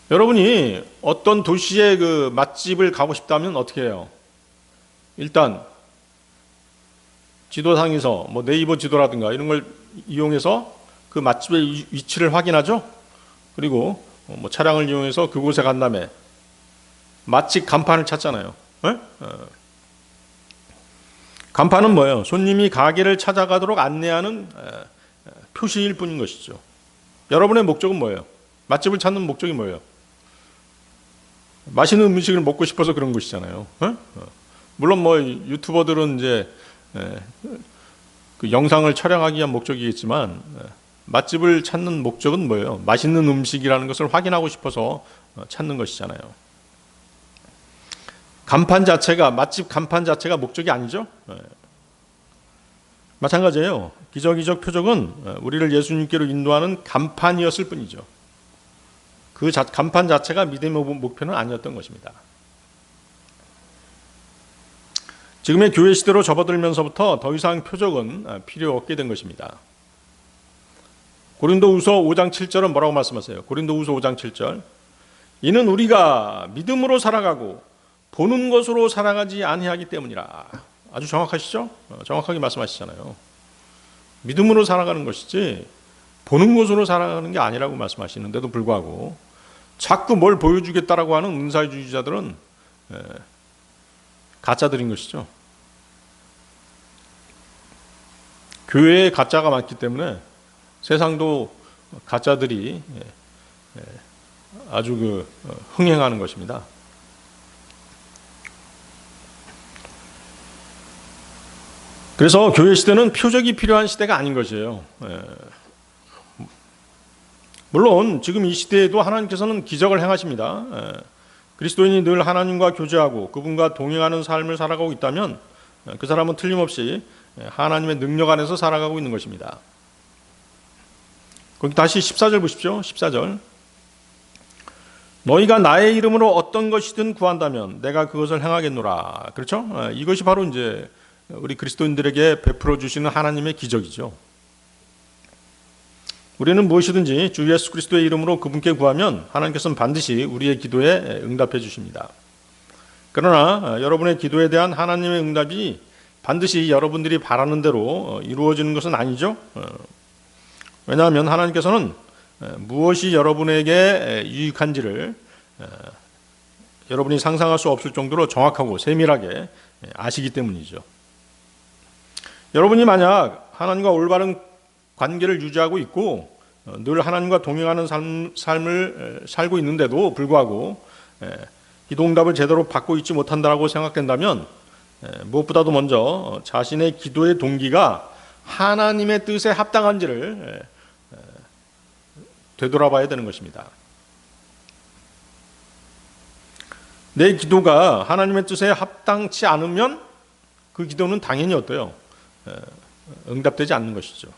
여러분이 어떤 도시의 그 맛집을 가고 싶다면 어떻게 해요? 일단 지도상에서 뭐 네이버 지도라든가 이런 걸 이용해서 그 맛집의 위치를 확인하죠. 그리고 뭐 차량을 이용해서 그곳에 간 다음에 맛집 간판을 찾잖아요. 간판은 뭐예요? 손님이 가게를 찾아가도록 안내하는 표시일 뿐인 것이죠. 여러분의 목적은 뭐예요? 맛집을 찾는 목적이 뭐예요? 맛있는 음식을 먹고 싶어서 그런 것이잖아요. 물론 뭐 유튜버들은 이제 그 영상을 촬영하기 위한 목적이겠지만 맛집을 찾는 목적은 뭐예요? 맛있는 음식이라는 것을 확인하고 싶어서 찾는 것이잖아요. 맛집 간판 자체가 목적이 아니죠. 마찬가지예요. 기적, 이적, 표적은 우리를 예수님께로 인도하는 간판이었을 뿐이죠. 그 간판 자체가 믿음의 목표는 아니었던 것입니다. 지금의 교회 시대로 접어들면서부터 더 이상 표적은 필요 없게 된 것입니다. 고린도후서 5장 7절은 뭐라고 말씀하세요? 고린도후서 5장 7절. 이는 우리가 믿음으로 살아가고 보는 것으로 살아가지 아니하기 때문이라. 아주 정확하시죠? 정확하게 말씀하시잖아요. 믿음으로 살아가는 것이지 보는 것으로 살아가는 게 아니라고 말씀하시는데도 불구하고 자꾸 뭘 보여주겠다라고 하는 은사주의자들은 가짜들인 것이죠. 교회에 가짜가 많기 때문에 세상도 가짜들이 아주 흥행하는 것입니다. 그래서 교회 시대는 표적이 필요한 시대가 아닌 것이에요. 물론 지금 이 시대에도 하나님께서는 기적을 행하십니다. 그리스도인이 늘 하나님과 교제하고 그분과 동행하는 삶을 살아가고 있다면 그 사람은 틀림없이 하나님의 능력 안에서 살아가고 있는 것입니다. 거기 다시 14절 보십시오. 14절. 너희가 나의 이름으로 어떤 것이든 구한다면 내가 그것을 행하겠노라. 그렇죠? 이것이 바로 이제 우리 그리스도인들에게 베풀어 주시는 하나님의 기적이죠. 우리는 무엇이든지 주 예수 그리스도의 이름으로 그분께 구하면 하나님께서는 반드시 우리의 기도에 응답해 주십니다. 그러나 여러분의 기도에 대한 하나님의 응답이 반드시 여러분들이 바라는 대로 이루어지는 것은 아니죠. 왜냐하면 하나님께서는 무엇이 여러분에게 유익한지를 여러분이 상상할 수 없을 정도로 정확하고 세밀하게 아시기 때문이죠. 여러분이 만약 하나님과 올바른 관계를 유지하고 있고 늘 하나님과 동행하는 삶을 살고 있는데도 불구하고 기도 응답을 제대로 받고 있지 못한다고 생각된다면 무엇보다도 먼저 자신의 기도의 동기가 하나님의 뜻에 합당한지를 되돌아봐야 되는 것입니다. 내 기도가 하나님의 뜻에 합당치 않으면 그 기도는 당연히 어때요? 응답되지 않는 것이죠.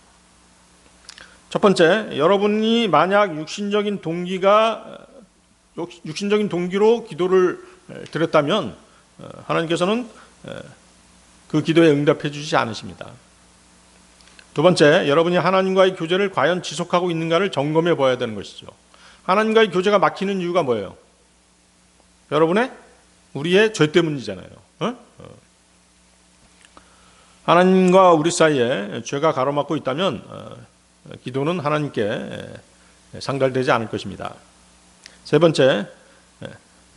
첫 번째, 여러분이 만약 육신적인 동기로 기도를 드렸다면 하나님께서는 그 기도에 응답해 주시지 않으십니다. 두 번째, 여러분이 하나님과의 교제를 과연 지속하고 있는가를 점검해 봐야 되는 것이죠. 하나님과의 교제가 막히는 이유가 뭐예요? 우리의 죄 때문이잖아요. 하나님과 우리 사이에 죄가 가로막고 있다면 기도는 하나님께 상달되지 않을 것입니다. 세 번째,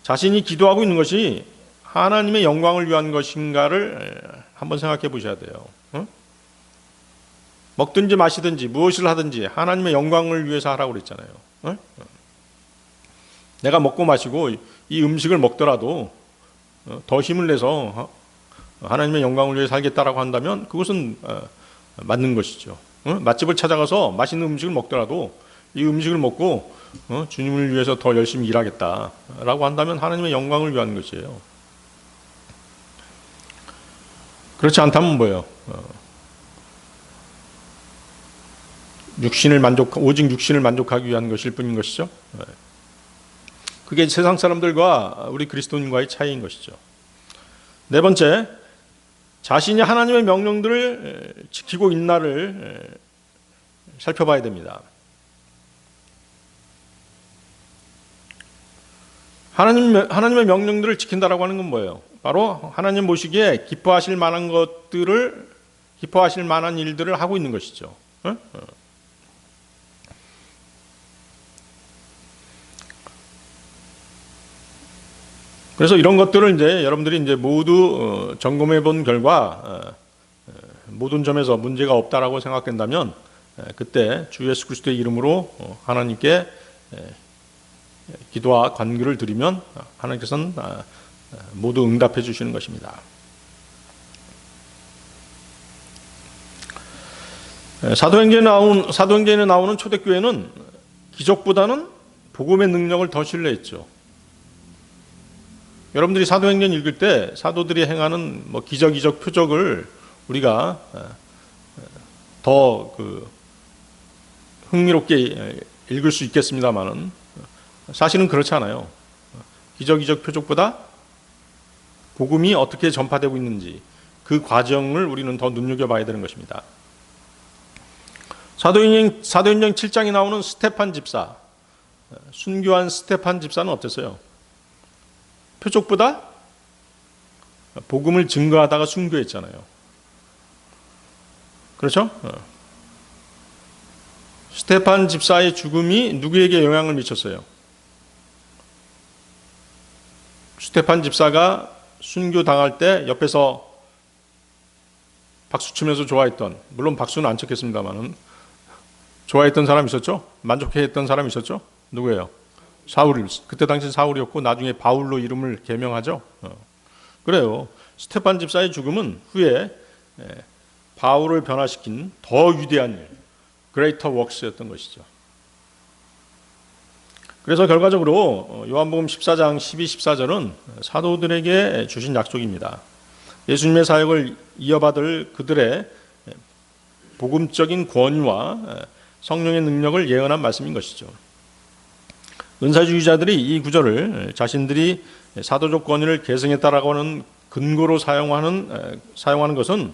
자신이 기도하고 있는 것이 하나님의 영광을 위한 것인가를 한번 생각해 보셔야 돼요. 먹든지 마시든지 무엇을 하든지 하나님의 영광을 위해서 하라고 그랬잖아요. 내가 먹고 마시고 이 음식을 먹더라도 더 힘을 내서 하나님의 영광을 위해 살겠다라고 한다면 그것은 맞는 것이죠. 맛집을 찾아가서 맛있는 음식을 먹더라도 이 음식을 먹고 주님을 위해서 더 열심히 일하겠다라고 한다면 하나님의 영광을 위한 것이에요. 그렇지 않다면 뭐예요? 오직 육신을 만족하기 위한 것일 뿐인 것이죠. 그게 세상 사람들과 우리 그리스도인과의 차이인 것이죠. 네 번째, 자신이 하나님의 명령들을 지키고 있나를 살펴봐야 됩니다. 하나님의 명령들을 지킨다라고 하는 건 뭐예요? 바로 하나님 보시기에 기뻐하실 만한 일들을 하고 있는 것이죠. 그래서 이런 것들을 이제 여러분들이 이제 모두 점검해 본 결과 모든 점에서 문제가 없다라고 생각된다면 그때 주 예수 그리스도의 이름으로 하나님께 기도와 관계를 드리면 하나님께서는 모두 응답해 주시는 것입니다. 사도행전에 나오는 초대교회는 기적보다는 복음의 능력을 더 신뢰했죠. 여러분들이 사도행전 읽을 때 사도들이 행하는 기적, 이적, 표적을 우리가 더 흥미롭게 읽을 수 있겠습니다만은 사실은 그렇지 않아요. 기적, 이적, 표적보다 복음이 어떻게 전파되고 있는지 그 과정을 우리는 더 눈여겨봐야 되는 것입니다. 사도행전 7장에 나오는 스테판 집사, 순교한 스테판 집사는 어땠어요? 표적보다 복음을 증거하다가 순교했잖아요. 그렇죠? 스테판 집사의 죽음이 누구에게 영향을 미쳤어요? 스테판 집사가 순교당할 때 옆에서 박수 치면서 좋아했던, 물론 박수는 안 쳤겠습니다만은 좋아했던 사람 있었죠? 만족해했던 사람 있었죠? 누구예요? 사울. 그때 당시 사울이었고 나중에 바울로 이름을 개명하죠. 그래요. 스테판 집사의 죽음은 후에 바울을 변화시킨 더 위대한 일, 그레이터 웍스였던 것이죠. 그래서 결과적으로 요한복음 14장 12, 14절은 사도들에게 주신 약속입니다. 예수님의 사역을 이어받을 그들의 복음적인 권위와 성령의 능력을 예언한 말씀인 것이죠. 은사주의자들이 이 구절을 자신들이 사도적 권위를 계승했다라고 하는 근거로 사용하는 것은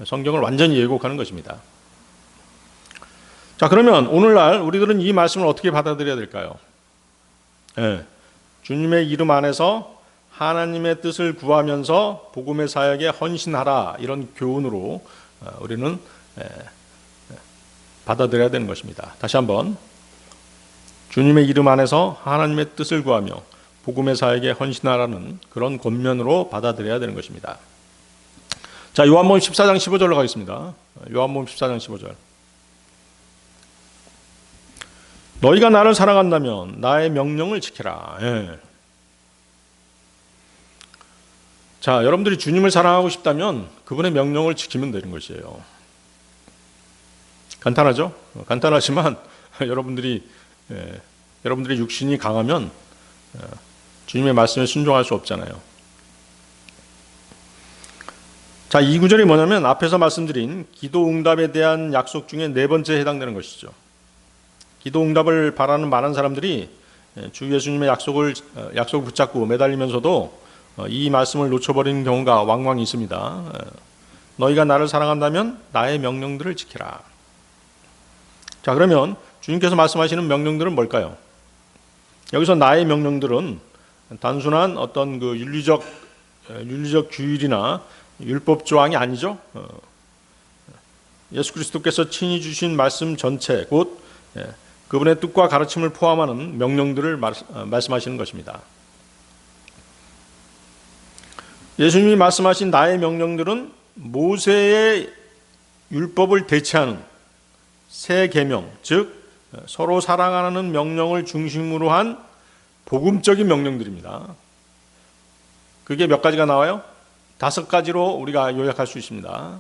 성경을 완전히 왜곡하는 것입니다. 자, 그러면 오늘날 우리들은 이 말씀을 어떻게 받아들여야 될까요? 주님의 이름 안에서 하나님의 뜻을 구하면서 복음의 사역에 헌신하라, 이런 교훈으로 우리는 받아들여야 되는 것입니다. 다시 한번, 주님의 이름 안에서 하나님의 뜻을 구하며 복음의 사역에 헌신하라는 그런 권면으로 받아들여야 되는 것입니다. 자, 요한복음 14장 15절로 가겠습니다. 요한복음 14장 15절. 너희가 나를 사랑한다면 나의 명령을 지켜라. 자, 여러분들이 주님을 사랑하고 싶다면 그분의 명령을 지키면 되는 것이에요. 간단하죠? 간단하지만 여러분들의 육신이 강하면 주님의 말씀에 순종할 수 없잖아요. 자, 이 구절이 뭐냐면 앞에서 말씀드린 기도 응답에 대한 약속 중에 네 번째에 해당되는 것이죠. 기도 응답을 바라는 많은 사람들이 주 예수님의 약속을 붙잡고 매달리면서도 이 말씀을 놓쳐버리는 경우가 왕왕 있습니다. 너희가 나를 사랑한다면 나의 명령들을 지키라. 자, 그러면 주님께서 말씀하시는 명령들은 뭘까요? 여기서 나의 명령들은 단순한 어떤 그 윤리적 규율이나 율법 조항이 아니죠. 예수 그리스도께서 친히 주신 말씀 전체, 곧 그분의 뜻과 가르침을 포함하는 명령들을 말씀하시는 것입니다. 예수님이 말씀하신 나의 명령들은 모세의 율법을 대체하는 새 계명, 즉 서로 사랑하는 명령을 중심으로 한 복음적인 명령들입니다. 그게 몇 가지가 나와요? 5가지로 우리가 요약할 수 있습니다.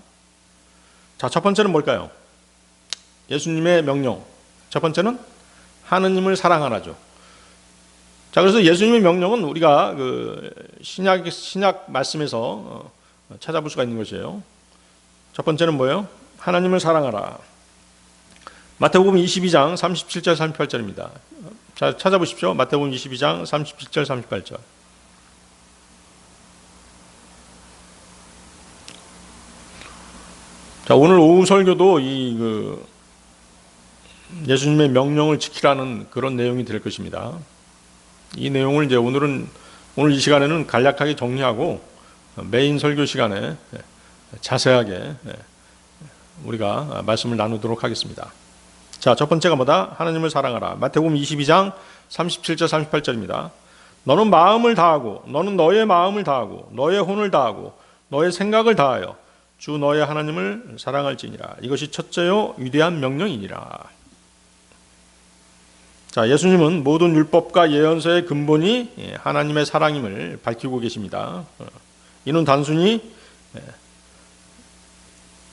자, 첫 번째는 뭘까요? 예수님의 명령. 첫 번째는 하느님을 사랑하라죠. 자, 그래서 예수님의 명령은 우리가 그 신약 말씀에서 찾아볼 수가 있는 것이에요. 첫 번째는 뭐예요? 하나님을 사랑하라. 마태복음 22장 37절 38절입니다. 자, 찾아보십시오. 마태복음 22장 37절 38절. 자, 오늘 오후 설교도 예수님의 명령을 지키라는 그런 내용이 될 것입니다. 이 내용을 이제 오늘 이 시간에는 간략하게 정리하고 메인 설교 시간에 자세하게 우리가 말씀을 나누도록 하겠습니다. 자, 첫 번째가 뭐다? 하나님을 사랑하라. 마태복음 22장 37절 38절입니다. 너는 마음을 다하고, 너는 너의 마음을 다하고, 너의 혼을 다하고, 너의 생각을 다하여 주 너의 하나님을 사랑할지니라. 이것이 첫째요 위대한 명령이니라. 자, 예수님은 모든 율법과 예언서의 근본이 하나님의 사랑임을 밝히고 계십니다. 이는 단순히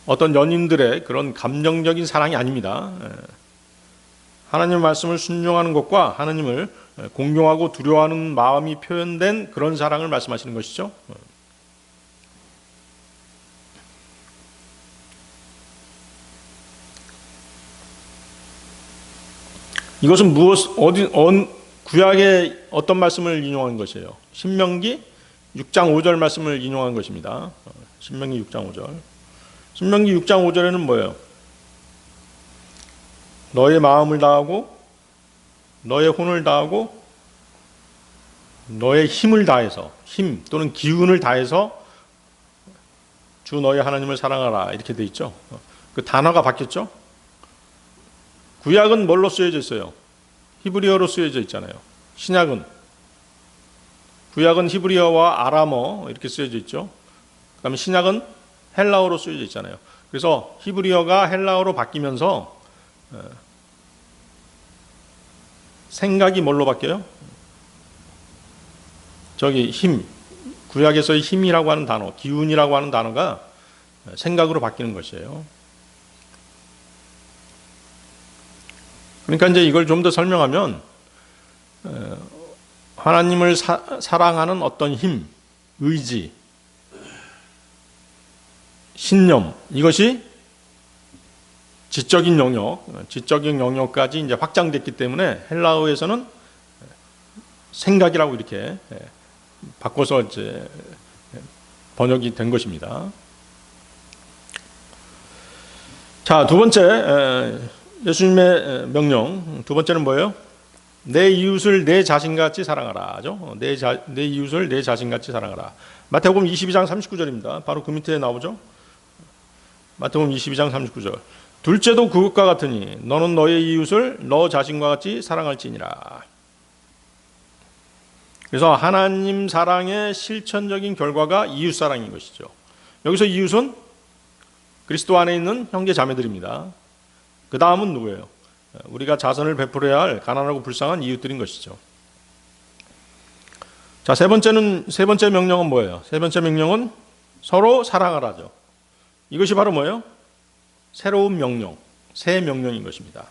어떤 연인들의 그런 감정적인 사랑이 아닙니다. 하나님의 말씀을 순종하는 것과 하나님을 공경하고 두려워하는 마음이 표현된 그런 사랑을 말씀하시는 것이죠. 이것은 구약의 어떤 말씀을 인용한 것이에요? 신명기 6장 5절 말씀을 인용한 것입니다. 신명기 6장 5절. 신명기 6장 5절에는 뭐예요? 너의 마음을 다하고 너의 혼을 다하고 너의 힘을 다해서, 힘 또는 기운을 다해서 주 너의 하나님을 사랑하라 이렇게 돼 있죠. 그 단어가 바뀌었죠. 구약은 뭘로 쓰여져 있어요? 히브리어로 쓰여져 있잖아요. 신약은, 구약은 히브리어와 아람어 이렇게 쓰여져 있죠. 그다음에 신약은 헬라어로 쓰여져 있잖아요. 그래서 히브리어가 헬라어로 바뀌면서 생각이 뭘로 바뀌어요? 저기 힘, 구약에서의 힘이라고 하는 단어, 기운이라고 하는 단어가 생각으로 바뀌는 것이에요. 그러니까 이제 이걸 좀 더 설명하면 하나님을 사랑하는 어떤 힘, 의지, 신념, 이것이 지적인 영역까지 이제 확장됐기 때문에 헬라어에서는 생각이라고 이렇게 바꿔서 이제 번역이 된 것입니다. 자, 두 번째 예수님의 명령, 두 번째는 뭐예요? 내 이웃을 내 자신같이 사랑하라죠. 내 이웃을 내 자신같이 사랑하라. 마태복음 22장 39절입니다. 바로 그 밑에 나오죠. 마태복음 22장 39절. 둘째도 그것과 같으니 너는 너의 이웃을 너 자신과 같이 사랑할지니라. 그래서 하나님 사랑의 실천적인 결과가 이웃 사랑인 것이죠. 여기서 이웃은 그리스도 안에 있는 형제 자매들입니다. 그 다음은 누구예요? 우리가 자선을 베풀어야 할 가난하고 불쌍한 이웃들인 것이죠. 자, 세 번째 명령은 뭐예요? 세 번째 명령은 서로 사랑하라죠. 이것이 바로 뭐예요? 새로운 명령, 새 명령인 것입니다.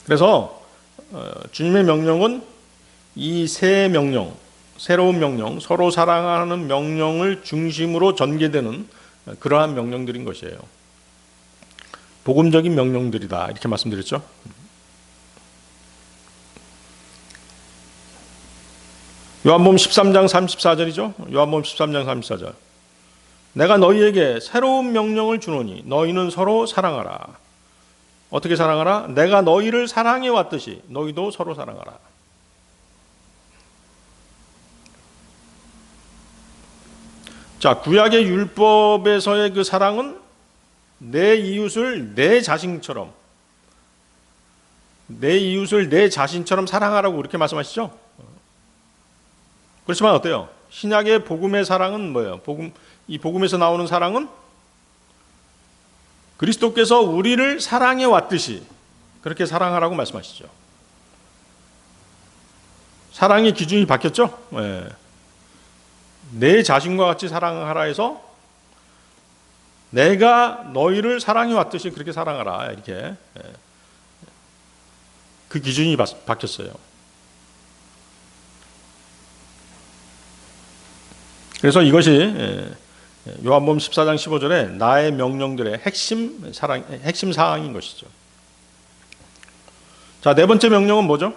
그래서 주님의 명령은 이 새 명령, 새로운 명령, 서로 사랑하는 명령을 중심으로 전개되는 그러한 명령들인 것이에요. 복음적인 명령들이다 이렇게 말씀드렸죠. 요한복음 13장 34절이죠. 요한복음 13장 34절. 내가 너희에게 새로운 명령을 주노니 너희는 서로 사랑하라. 어떻게 사랑하라? 내가 너희를 사랑해 왔듯이 너희도 서로 사랑하라. 자, 구약의 율법에서의 그 사랑은 내 이웃을 내 자신처럼 사랑하라고 그렇게 말씀하시죠. 그렇지만 어때요? 신약의 복음의 사랑은 뭐예요? 이 복음에서 나오는 사랑은 그리스도께서 우리를 사랑해 왔듯이 그렇게 사랑하라고 말씀하시죠. 사랑의 기준이 바뀌었죠? 네. 내 자신과 같이 사랑하라 해서 내가 너희를 사랑해 왔듯이 그렇게 사랑하라 이렇게 그 기준이 바뀌었어요. 그래서 이것이 요한복음 14장 15절에 나의 명령들의 핵심 사항인 것이죠. 자, 네 번째 명령은 뭐죠?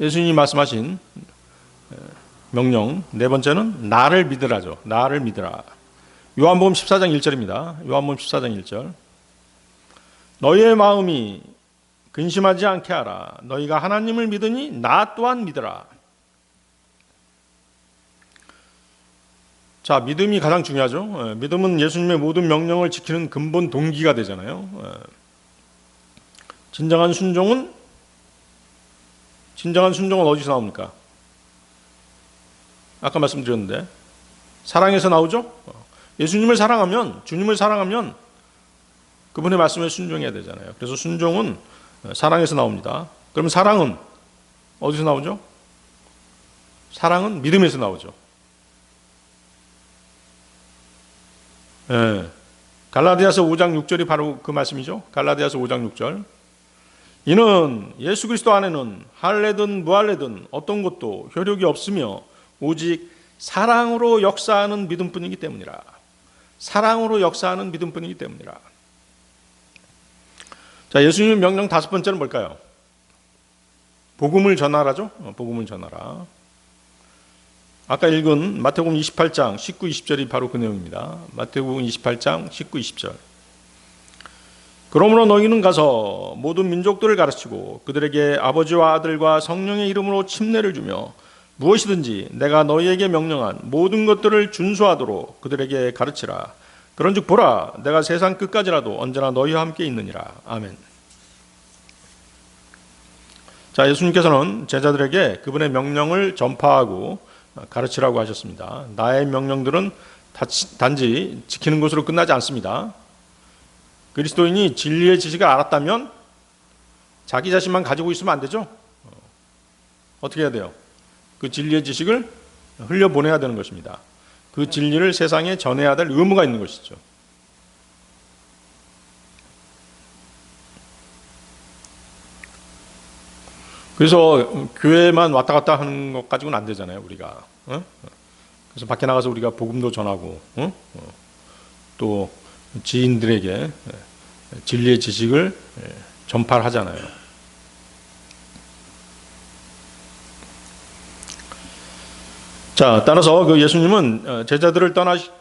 예수님이 말씀하신 명령 네 번째는 나를 믿으라죠. 나를 믿으라. 요한복음 14장 1절입니다. 요한복음 14장 1절. 너희의 마음이 근심하지 않게 하라. 너희가 하나님을 믿으니 나 또한 믿으라. 자, 믿음이 가장 중요하죠. 믿음은 예수님의 모든 명령을 지키는 근본 동기가 되잖아요. 진정한 순종은 어디서 나옵니까? 아까 말씀드렸는데 사랑에서 나오죠. 예수님을 사랑하면, 주님을 사랑하면 그분의 말씀에 순종해야 되잖아요. 그래서 순종은 사랑에서 나옵니다. 그럼 사랑은 어디서 나오죠? 사랑은 믿음에서 나오죠. 예. 갈라디아서 5장 6절이 바로 그 말씀이죠. 갈라디아서 5장 6절. 이는 예수 그리스도 안에는 할례든 무할례든 어떤 것도 효력이 없으며 오직 사랑으로 역사하는 믿음뿐이기 때문이라. 사랑으로 역사하는 믿음뿐이기 때문이라. 자, 예수님의 명령 다섯 번째는 뭘까요? 복음을 전하라죠. 복음을 전하라. 아까 읽은 마태복음 28장 19, 20절이 바로 그 내용입니다. 마태복음 28장 19, 20절. 그러므로 너희는 가서 모든 민족들을 가르치고 그들에게 아버지와 아들과 성령의 이름으로 침례를 주며 무엇이든지 내가 너희에게 명령한 모든 것들을 준수하도록 그들에게 가르치라. 그런즉 보라, 내가 세상 끝까지라도 언제나 너희와 함께 있느니라. 아멘. 자, 예수님께서는 제자들에게 그분의 명령을 전파하고 가르치라고 하셨습니다. 나의 명령들은 단지 지키는 것으로 끝나지 않습니다. 그리스도인이 진리의 지식을 알았다면 자기 자신만 가지고 있으면 안 되죠. 어떻게 해야 돼요? 그 진리의 지식을 흘려보내야 되는 것입니다. 그 진리를 세상에 전해야 될 의무가 있는 것이죠. 그래서 교회만 왔다 갔다 하는 것 가지고는 안 되잖아요, 우리가. 그래서 밖에 나가서 우리가 복음도 전하고, 또 지인들에게 진리의 지식을 전파를 하잖아요. 자, 따라서 그 예수님은 제자들을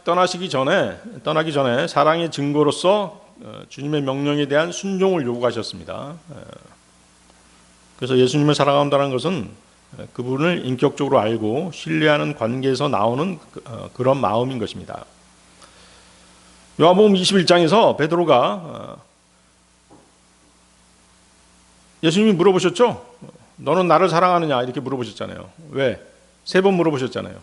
떠나기 전에 사랑의 증거로서 주님의 명령에 대한 순종을 요구하셨습니다. 그래서 예수님을 사랑한다는 것은 그분을 인격적으로 알고 신뢰하는 관계에서 나오는 그런 마음인 것입니다. 요한복음 21장에서 베드로가 예수님이 물어보셨죠? 너는 나를 사랑하느냐? 이렇게 물어보셨잖아요. 왜? 3번 물어보셨잖아요.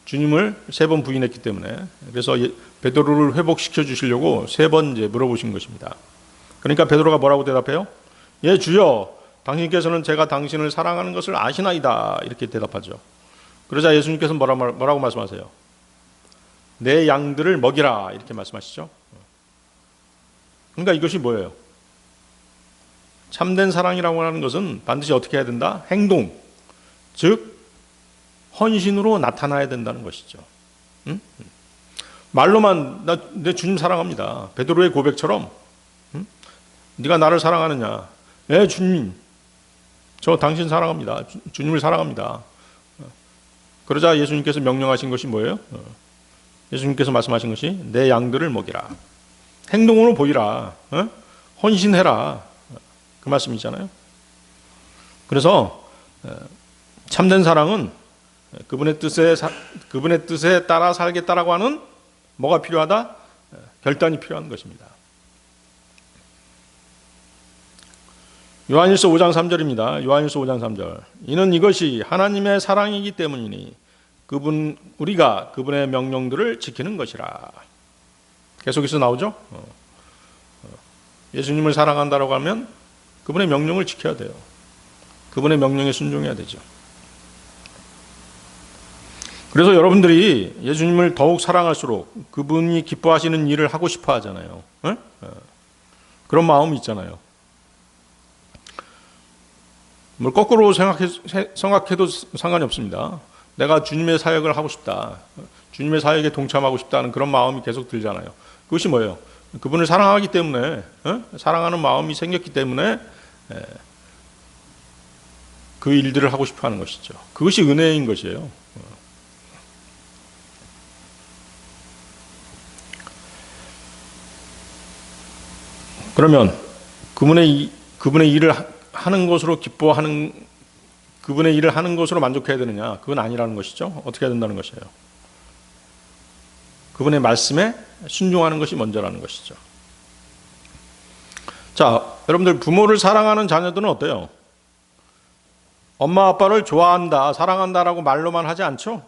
주님을 3번 부인했기 때문에. 그래서 베드로를 회복시켜 주시려고 3번 이제 물어보신 것입니다. 그러니까 베드로가 뭐라고 대답해요? 예, 주여, 당신께서는 제가 당신을 사랑하는 것을 아시나이다. 이렇게 대답하죠. 그러자 예수님께서는 뭐라고 말씀하세요? 내 양들을 먹이라. 이렇게 말씀하시죠. 그러니까 이것이 뭐예요? 참된 사랑이라고 하는 것은 반드시 어떻게 해야 된다? 행동, 즉 헌신으로 나타나야 된다는 것이죠. 응? 말로만 내 주님 사랑합니다. 베드로의 고백처럼 네가 나를 사랑하느냐? 예, 주님. 저 당신 사랑합니다. 주님을 사랑합니다. 그러자 예수님께서 명령하신 것이 뭐예요? 예수님께서 말씀하신 것이 내 양들을 먹이라. 행동으로 보이라. 헌신해라. 그 말씀이잖아요. 그래서 참된 사랑은 그분의 뜻에 따라 살겠다라고 하는 뭐가 필요하다? 결단이 필요한 것입니다. 요한일서 5장 3절입니다. 요한일서 5장 3절. 이는 이것이 하나님의 사랑이기 때문이니 우리가 그분의 명령들을 지키는 것이라. 계속해서 나오죠? 예수님을 사랑한다라고 하면 그분의 명령을 지켜야 돼요. 그분의 명령에 순종해야 되죠. 그래서 여러분들이 예수님을 더욱 사랑할수록 그분이 기뻐하시는 일을 하고 싶어 하잖아요. 그런 마음이 있잖아요. 뭘 거꾸로 생각해도 상관이 없습니다. 내가 주님의 사역을 하고 싶다. 주님의 사역에 동참하고 싶다는 그런 마음이 계속 들잖아요. 그것이 뭐예요? 그분을 사랑하기 때문에, 사랑하는 마음이 생겼기 때문에 그 일들을 하고 싶어 하는 것이죠. 그것이 은혜인 것이에요. 그러면 그분의 일을 하는 것으로 기뻐하는, 그분의 일을 하는 것으로 만족해야 되느냐? 그건 아니라는 것이죠. 어떻게 해야 된다는 것이에요? 그분의 말씀에 순종하는 것이 먼저라는 것이죠. 자, 여러분들 부모를 사랑하는 자녀들은 어때요? 엄마 아빠를 좋아한다, 사랑한다라고 말로만 하지 않죠?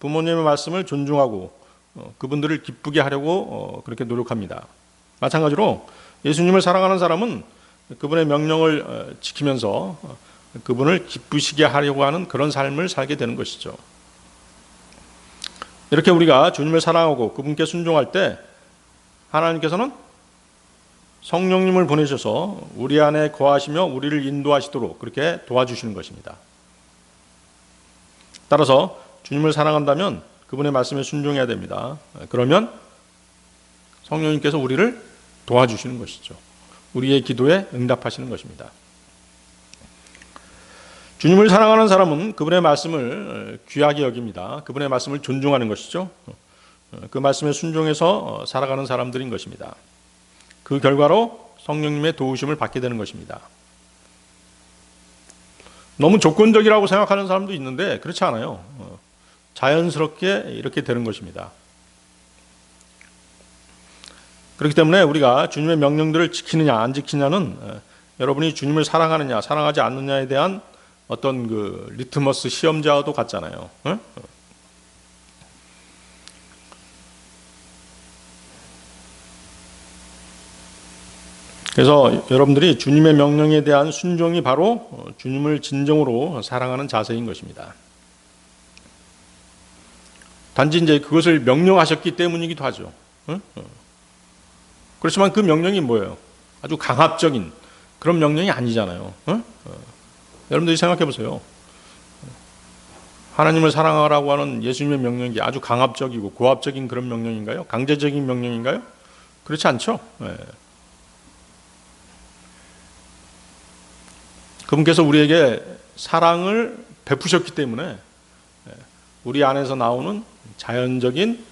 부모님의 말씀을 존중하고 그분들을 기쁘게 하려고 그렇게 노력합니다. 마찬가지로 예수님을 사랑하는 사람은 그분의 명령을 지키면서 그분을 기쁘시게 하려고 하는 그런 삶을 살게 되는 것이죠. 이렇게 우리가 주님을 사랑하고 그분께 순종할 때 하나님께서는 성령님을 보내셔서 우리 안에 거하시며 우리를 인도하시도록 그렇게 도와주시는 것입니다. 따라서 주님을 사랑한다면 그분의 말씀에 순종해야 됩니다. 그러면 성령님께서 우리를 도와주시는 것이죠. 우리의 기도에 응답하시는 것입니다. 주님을 사랑하는 사람은 그분의 말씀을 귀하게 여깁니다. 그분의 말씀을 존중하는 것이죠. 그 말씀에 순종해서 살아가는 사람들인 것입니다. 그 결과로 성령님의 도우심을 받게 되는 것입니다. 너무 조건적이라고 생각하는 사람도 있는데 그렇지 않아요. 자연스럽게 이렇게 되는 것입니다. 그렇기 때문에 우리가 주님의 명령들을 지키느냐 안 지키냐는 여러분이 주님을 사랑하느냐 사랑하지 않느냐에 대한 어떤 그 리트머스 시험자와도 같잖아요. 그래서 여러분들이 주님의 명령에 대한 순종이 바로 주님을 진정으로 사랑하는 자세인 것입니다. 단지 이제 그것을 명령하셨기 때문이기도 하죠. 그렇지만 그 명령이 뭐예요? 아주 강압적인 그런 명령이 아니잖아요. 여러분들이 생각해 보세요. 하나님을 사랑하라고 하는 예수님의 명령이 아주 강압적이고 고압적인 그런 명령인가요? 강제적인 명령인가요? 그렇지 않죠. 그분께서 우리에게 사랑을 베푸셨기 때문에 우리 안에서 나오는 자연적인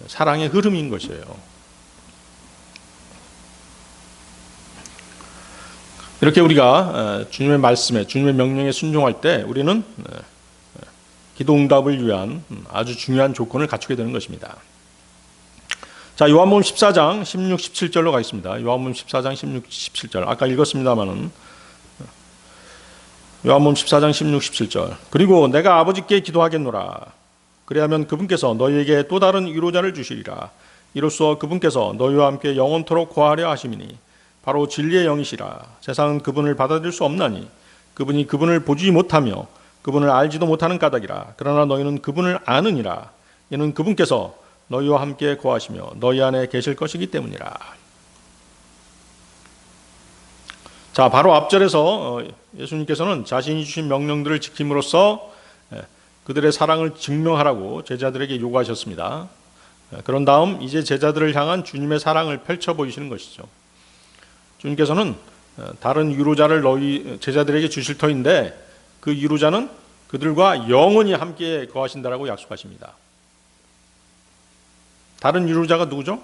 사랑의 흐름인 것이에요. 이렇게 우리가 주님의 말씀에 주님의 명령에 순종할 때 우리는 기도 응답을 위한 아주 중요한 조건을 갖추게 되는 것입니다. 자, 요한복음 14장 16, 17절로 가겠습니다. 요한복음 14장 16, 17절. 아까 읽었습니다마는 요한복음 14장 16, 17절. 그리고 내가 아버지께 기도하겠노라. 그리하면 그분께서 너희에게 또 다른 위로자를 주시리라. 이로써 그분께서 너희와 함께 영원토록 거하려 하심이니 바로 진리의 영이시라. 세상은 그분을 받아들일 수 없나니 그분이 그분을 보지 못하며 그분을 알지도 못하는 까닭이라. 그러나 너희는 그분을 아느니라. 이는 그분께서 너희와 함께 거하시며 너희 안에 계실 것이기 때문이라. 자, 바로 앞절에서 예수님께서는 자신이 주신 명령들을 지킴으로써 그들의 사랑을 증명하라고 제자들에게 요구하셨습니다. 그런 다음 이제 제자들을 향한 주님의 사랑을 펼쳐 보이시는 것이죠. 주님께서는 다른 위로자를 너희 제자들에게 주실 터인데 그 위로자는 그들과 영원히 함께 거하신다라고 약속하십니다. 다른 위로자가 누구죠?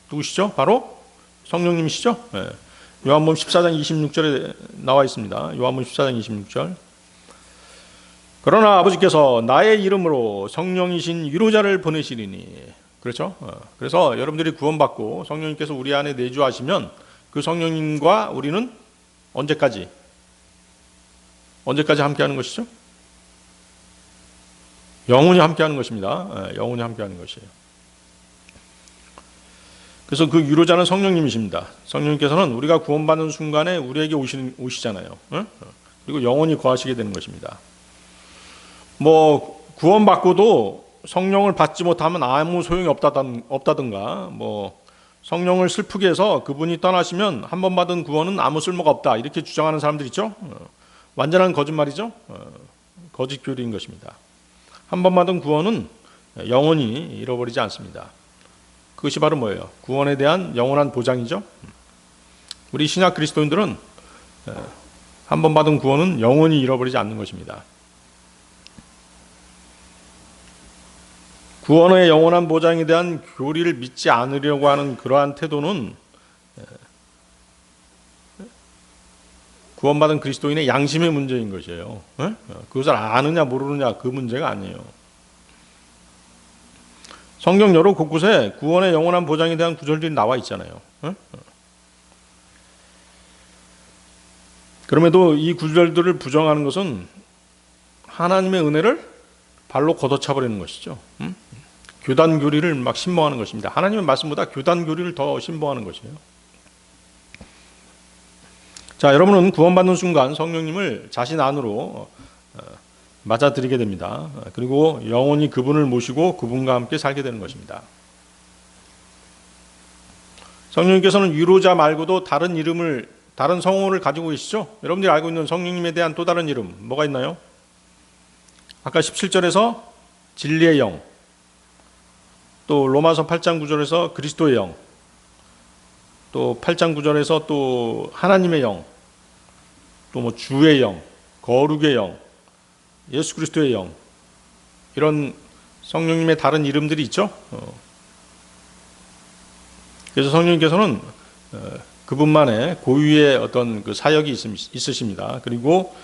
누구시죠? 바로 성령님이시죠? 요한복음 14장 26절에 나와 있습니다. 요한복음 14장 26절. 그러나 아버지께서 나의 이름으로 성령이신 위로자를 보내시리니. 그렇죠? 그래서 여러분들이 구원받고 성령님께서 우리 안에 내주하시면 그 성령님과 우리는 언제까지 함께하는 것이죠? 영원히 함께하는 것입니다. 영원히 함께하는 것이에요. 그래서 그 위로자는 성령님이십니다. 성령님께서는 우리가 구원받는 순간에 우리에게 오시잖아요. 그리고 영원히 거하시게 되는 것입니다. 뭐 구원받고도 성령을 받지 못하면 아무 소용이 없다든가 뭐 성령을 슬프게 해서 그분이 떠나시면 한 번 받은 구원은 아무 쓸모가 없다 이렇게 주장하는 사람들 있죠. 완전한 거짓말이죠. 거짓 교리인 것입니다. 한 번 받은 구원은 영원히 잃어버리지 않습니다. 그것이 바로 뭐예요? 구원에 대한 영원한 보장이죠. 우리 신약 그리스도인들은 한 번 받은 구원은 영원히 잃어버리지 않는 것입니다. 구원의 영원한 보장에 대한 교리를 믿지 않으려고 하는 그러한 태도는 구원받은 그리스도인의 양심의 문제인 것이에요. 그것을 아느냐 모르느냐 그 문제가 아니에요. 성경 여러 곳곳에 구원의 영원한 보장에 대한 구절들이 나와 있잖아요. 그럼에도 이 구절들을 부정하는 것은 하나님의 은혜를 발로 걷어차버리는 것이죠. 교단 교리를 막 신봉하는 것입니다. 하나님의 말씀보다 교단 교리를 더 신봉하는 것이에요. 자, 여러분은 구원받는 순간 성령님을 자신 안으로 맞아들이게 됩니다. 그리고 영원히 그분을 모시고 그분과 함께 살게 되는 것입니다. 성령님께서는 위로자 말고도 다른 성호를 가지고 계시죠? 여러분들이 알고 있는 성령님에 대한 또 다른 이름 뭐가 있나요? 아까 17절에서 진리의 영, 또 로마서 8장 9절에서 그리스도의 영, 또 8장 9절에서 또 하나님의 영, 또 뭐 주의 영, 거룩의 영, 예수 그리스도의 영, 이런 성령님의 다른 이름들이 있죠. 그래서 성령님께서는 그분만의 고유의 어떤 그 사역이 있으십니다. 그리고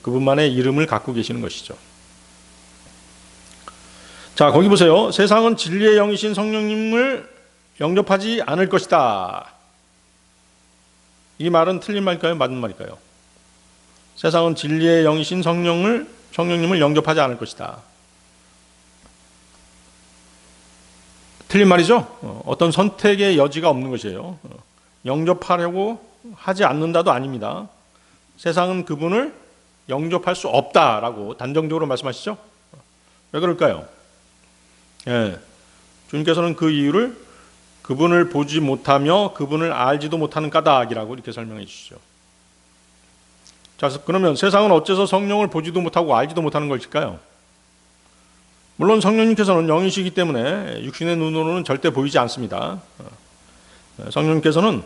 그분만의 이름을 갖고 계시는 것이죠. 자, 거기 보세요. 세상은 진리의 영이신 성령님을 영접하지 않을 것이다. 이 말은 틀린 말일까요? 맞는 말일까요? 세상은 진리의 영이신 성령님을 영접하지 않을 것이다. 틀린 말이죠. 어떤 선택의 여지가 없는 것이에요. 영접하려고 하지 않는다도 아닙니다. 세상은 그분을 영접할 수 없다라고 단정적으로 말씀하시죠. 왜 그럴까요? 주님께서는 그 이유를 그분을 보지 못하며 그분을 알지도 못하는 까닭이라고 이렇게 설명해 주시죠. 자, 그러면 세상은 어째서 성령을 보지도 못하고 알지도 못하는 것일까요? 물론 성령님께서는 영이시기 때문에 육신의 눈으로는 절대 보이지 않습니다. 성령님께서는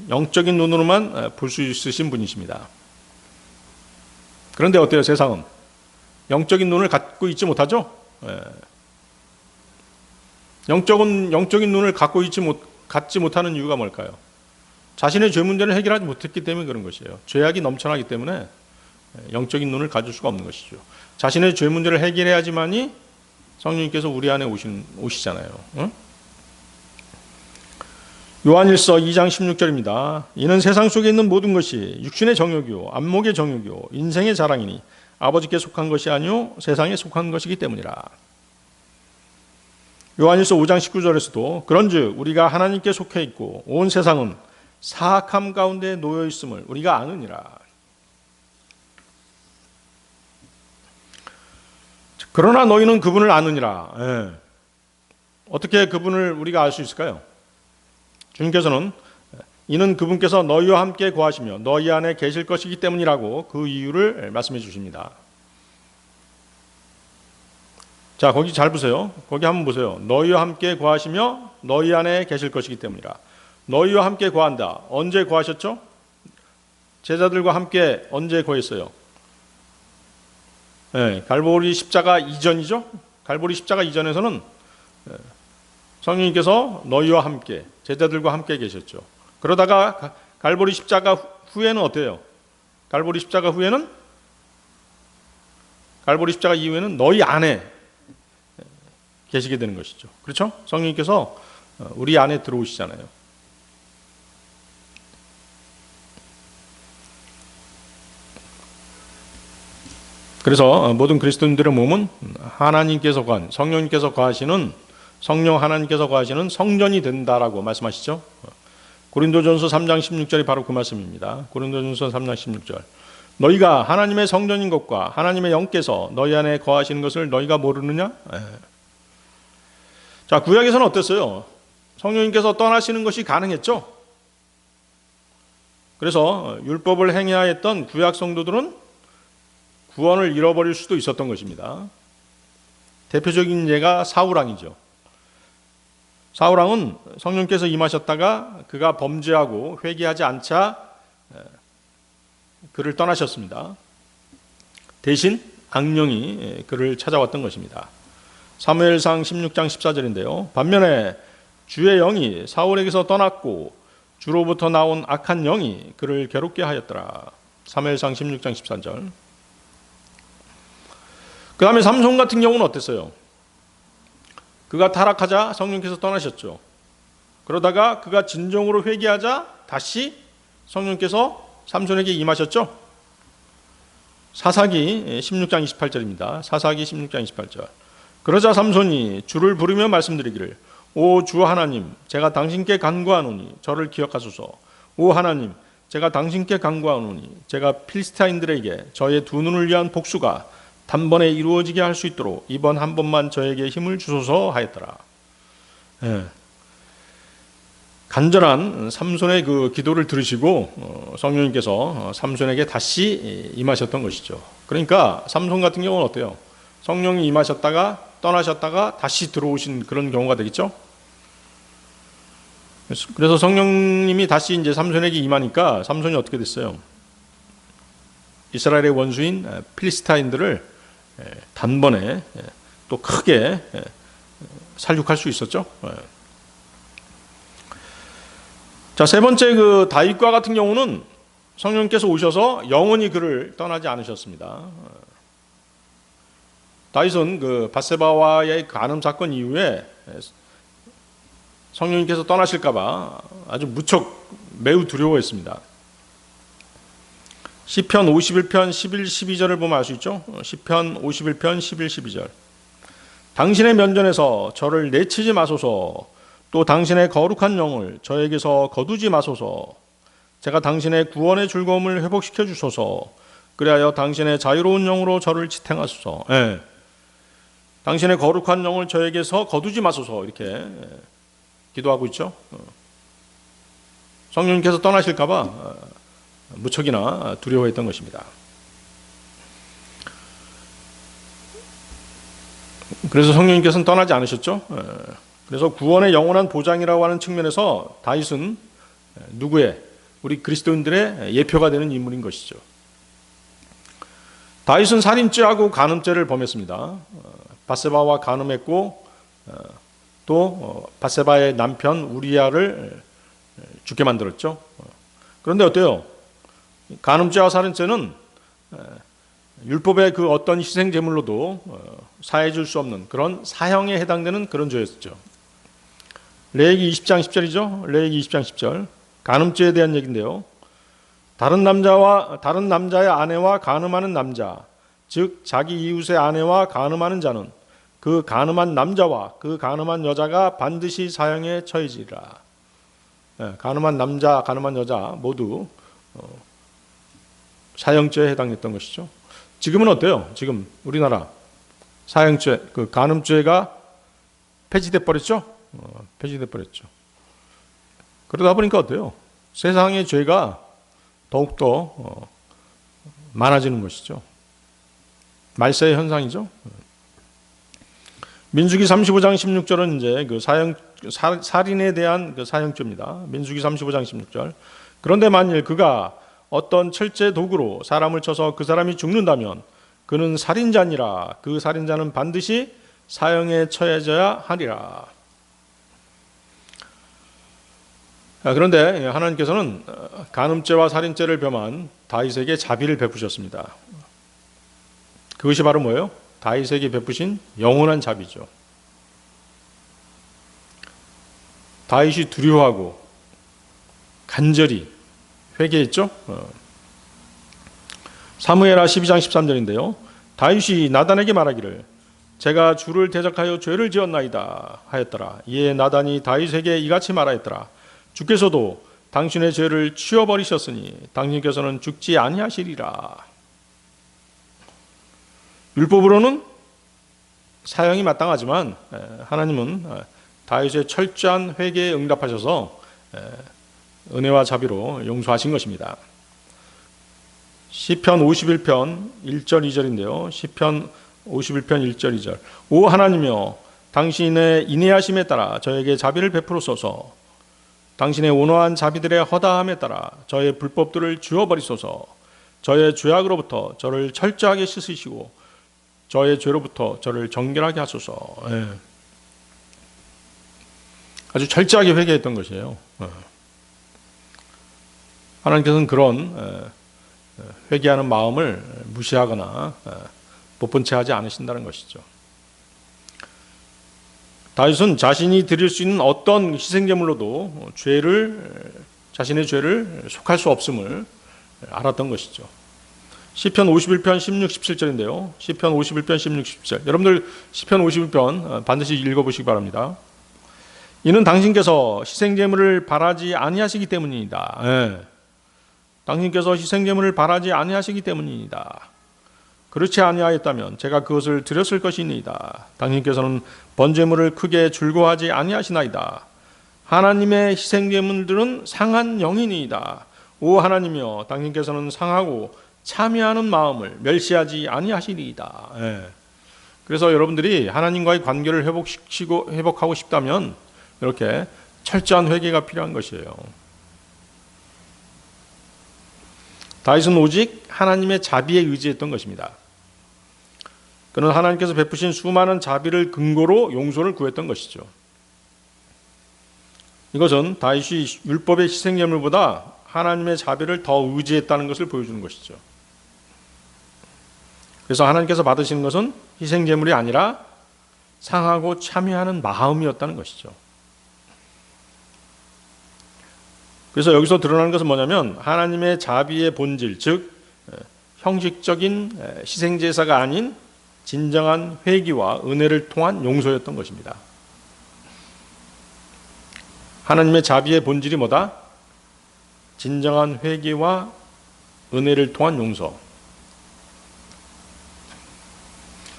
영적인 눈으로만 볼 수 있으신 분이십니다. 그런데 어때요? 세상은 영적인 눈을 갖고 있지 못하죠? 영적인 눈을 갖지 못하는 이유가 뭘까요? 자신의 죄 문제를 해결하지 못했기 때문에 그런 것이에요. 죄악이 넘쳐나기 때문에 영적인 눈을 가질 수가 없는 것이죠. 자신의 죄 문제를 해결해야지만이 성령님께서 우리 안에 오시잖아요. 응? 요한일서 2장 16절입니다. 이는 세상 속에 있는 모든 것이 육신의 정욕이요 안목의 정욕이요 인생의 자랑이니 아버지께 속한 것이 아니요 세상에 속한 것이기 때문이라. 요한일서 5장 19절에서도 그런즉 우리가 하나님께 속해 있고 온 세상은 사악함 가운데 놓여 있음을 우리가 아느니라. 그러나 너희는 그분을 아느니라. 어떻게 그분을 우리가 알 수 있을까요? 주님께서는 이는 그분께서 너희와 함께 거하시며 너희 안에 계실 것이기 때문이라고 그 이유를 말씀해 주십니다. 자, 거기 잘 보세요. 거기 한번 보세요. 너희와 함께 거하시며 너희 안에 계실 것이기 때문이라. 너희와 함께 거한다. 언제 거하셨죠? 제자들과 함께 언제 거했어요? 갈보리 십자가 이전이죠. 갈보리 십자가 이전에서는 성령님께서 너희와 함께 제자들과 함께 계셨죠. 그러다가 갈보리 십자가 후에는 어때요? 갈보리 십자가 이후에는 너희 안에 계시게 되는 것이죠. 그렇죠? 성령님께서 우리 안에 들어오시잖아요. 그래서 모든 그리스도인들의 몸은 하나님께서 성령님께서 거하시는 성령 하나님께서 거하시는 성전이 된다라고 말씀하시죠. 고린도전서 3장 16절이 바로 그 말씀입니다. 고린도전서 3장 16절. 너희가 하나님의 성전인 것과 하나님의 영께서 너희 안에 거하시는 것을 너희가 모르느냐? 자, 구약에서는 어땠어요? 성령님께서 떠나시는 것이 가능했죠. 그래서 율법을 행해야 했던 구약 성도들은 구원을 잃어버릴 수도 있었던 것입니다. 대표적인 예가 사울왕이죠. 사울왕은 성령께서 임하셨다가 그가 범죄하고 회개하지 않자 그를 떠나셨습니다. 대신 악령이 그를 찾아왔던 것입니다. 사무엘상 16장 14절인데요. 반면에 주의 영이 사울에게서 떠났고 주로부터 나온 악한 영이 그를 괴롭게 하였더라. 사무엘상 16장 14절. 그 다음에 삼손 같은 경우는 어땠어요? 그가 타락하자 성령께서 떠나셨죠. 그러다가 그가 진정으로 회개하자 다시 성령께서 삼손에게 임하셨죠. 사사기 16장 28절입니다. 사사기 16장 28절. 그러자 삼손이 주를 부르며 말씀드리기를 오 주 하나님 제가 당신께 간구하노니 저를 기억하소서. 오 하나님 제가 당신께 간구하노니 제가 필스타인들에게 저의 두 눈을 위한 복수가 단번에 이루어지게 할 수 있도록 이번 한 번만 저에게 힘을 주소서 하였더라. 간절한 삼손의 그 기도를 들으시고 성령님께서 삼손에게 다시 임하셨던 것이죠. 그러니까 삼손 같은 경우는 어때요? 성령이 임하셨다가 떠나셨다가 다시 들어오신 그런 경우가 되겠죠. 그래서 성령님이 다시 이제 삼손에게 임하니까 삼손이 어떻게 됐어요? 이스라엘의 원수인 필리스타인들을 단번에 또 크게 살육할 수 있었죠. 자, 세 번째 그 다윗과 같은 경우는 성령께서 오셔서 영원히 그를 떠나지 않으셨습니다. 다윗은 그 밧세바와의 간음 사건 이후에 성령님께서 떠나실까봐 아주 무척 매우 두려워했습니다. 시편 51편 11, 12절을 보면 알 수 있죠. 시편 51편 11, 12절. 당신의 면전에서 저를 내치지 마소서. 또 당신의 거룩한 영을 저에게서 거두지 마소서. 제가 당신의 구원의 즐거움을 회복시켜 주소서. 그리하여 당신의 자유로운 영으로 저를 지탱하소서. 예. 당신의 거룩한 영을 저에게서 거두지 마소서. 이렇게 기도하고 있죠. 성령님께서 떠나실까봐 무척이나 두려워했던 것입니다. 그래서 성령님께서는 떠나지 않으셨죠. 그래서 구원의 영원한 보장이라고 하는 측면에서 다윗은 누구의? 우리 그리스도인들의 예표가 되는 인물인 것이죠. 다윗은 살인죄하고 간음죄를 범했습니다. 밧세바와 간음했고 또 밧세바의 남편 우리야를 죽게 만들었죠. 그런데 어때요? 간음죄와 살인죄는 율법의 그 어떤 희생 제물로도 사해 줄 수 없는 그런 사형에 해당되는 그런 죄였죠. 레위기 20장 10절이죠. 레위기 20장 10절. 간음죄에 대한 얘기인데요. 다른 남자의 아내와 간음하는 남자, 즉 자기 이웃의 아내와 간음하는 자는 그 간음한 남자와 그 간음한 여자가 반드시 사형에 처해지리라. 간음한 남자, 간음한 여자 모두 사형죄에 해당했던 것이죠. 지금은 어때요? 지금 우리나라 사형죄, 그 간음죄가 폐지돼 버렸죠? 폐지돼 버렸죠. 그러다 보니까 어때요? 세상의 죄가 더욱더 많아지는 것이죠. 말세의 현상이죠. 민수기 35장 16절은 이제 그 살인에 대한 그 사형죄입니다. 민수기 35장 16절. 그런데 만일 그가 어떤 철제 도구로 사람을 쳐서 그 사람이 죽는다면 그는 살인자니라. 그 살인자는 반드시 사형에 처해져야 하리라. 그런데 하나님께서는 간음죄와 살인죄를 범한 다윗에게 자비를 베푸셨습니다. 그것이 바로 뭐예요? 다윗에게 베푸신 영원한 자비죠. 다윗이 두려워하고 간절히 회개했죠. 사무엘하 12장 13절인데요. 다윗이 나단에게 말하기를 제가 주를 대적하여 죄를 지었나이다 하였더라. 이에 나단이 다윗에게 이같이 말하였더라. 주께서도 당신의 죄를 치워버리셨으니 당신께서는 죽지 아니하시리라. 율법으로는 사형이 마땅하지만 하나님은 다윗의 철저한 회개에 응답하셔서 은혜와 자비로 용서하신 것입니다. 시편 51편 1절 2절인데요. 시편 51편 1절 2절. 오 하나님이여 당신의 인내하심에 따라 저에게 자비를 베풀소서. 당신의 온화한 자비들의 허다함에 따라 저의 불법들을 주워버리소서. 저의 죄악으로부터 저를 철저하게 씻으시고 저의 죄로부터 저를 정결하게 하소서. 아주 철저하게 회개했던 것이에요. 하나님께서는 그런 회개하는 마음을 무시하거나 못 본 채 하지 않으신다는 것이죠. 다윗은 자신이 드릴 수 있는 어떤 희생제물로도 자신의 죄를 속할 수 없음을 알았던 것이죠. 시편 51편 16, 17절인데요. 시편 51편 16, 17절. 여러분들 시편 51편 반드시 읽어보시기 바랍니다. 이는 당신께서 희생제물을 바라지 아니하시기 때문이다. 당신께서 희생제물을 바라지 아니하시기 때문이다. 그렇지 아니하였다면 제가 그것을 드렸을 것이니이다. 당신께서는 번제물을 크게 즐거워하지 아니하시나이다. 하나님의 희생제물들은 상한 영이니이다. 오 하나님이여 당신께서는 상하고 참여하는 마음을 멸시하지 아니하시리이다. 그래서 여러분들이 하나님과의 관계를 회복하고 싶다면 이렇게 철저한 회개가 필요한 것이에요. 다윗은 오직 하나님의 자비에 의지했던 것입니다. 그는 하나님께서 베푸신 수많은 자비를 근거로 용서를 구했던 것이죠. 이것은 다윗이 율법의 희생제물보다 하나님의 자비를 더 의지했다는 것을 보여주는 것이죠. 그래서 하나님께서 받으시는 것은 희생제물이 아니라 상하고 참여하는 마음이었다는 것이죠. 그래서 여기서 드러나는 것은 뭐냐면 하나님의 자비의 본질, 즉 형식적인 희생제사가 아닌 진정한 회개와 은혜를 통한 용서였던 것입니다. 하나님의 자비의 본질이 뭐다? 진정한 회개와 은혜를 통한 용서.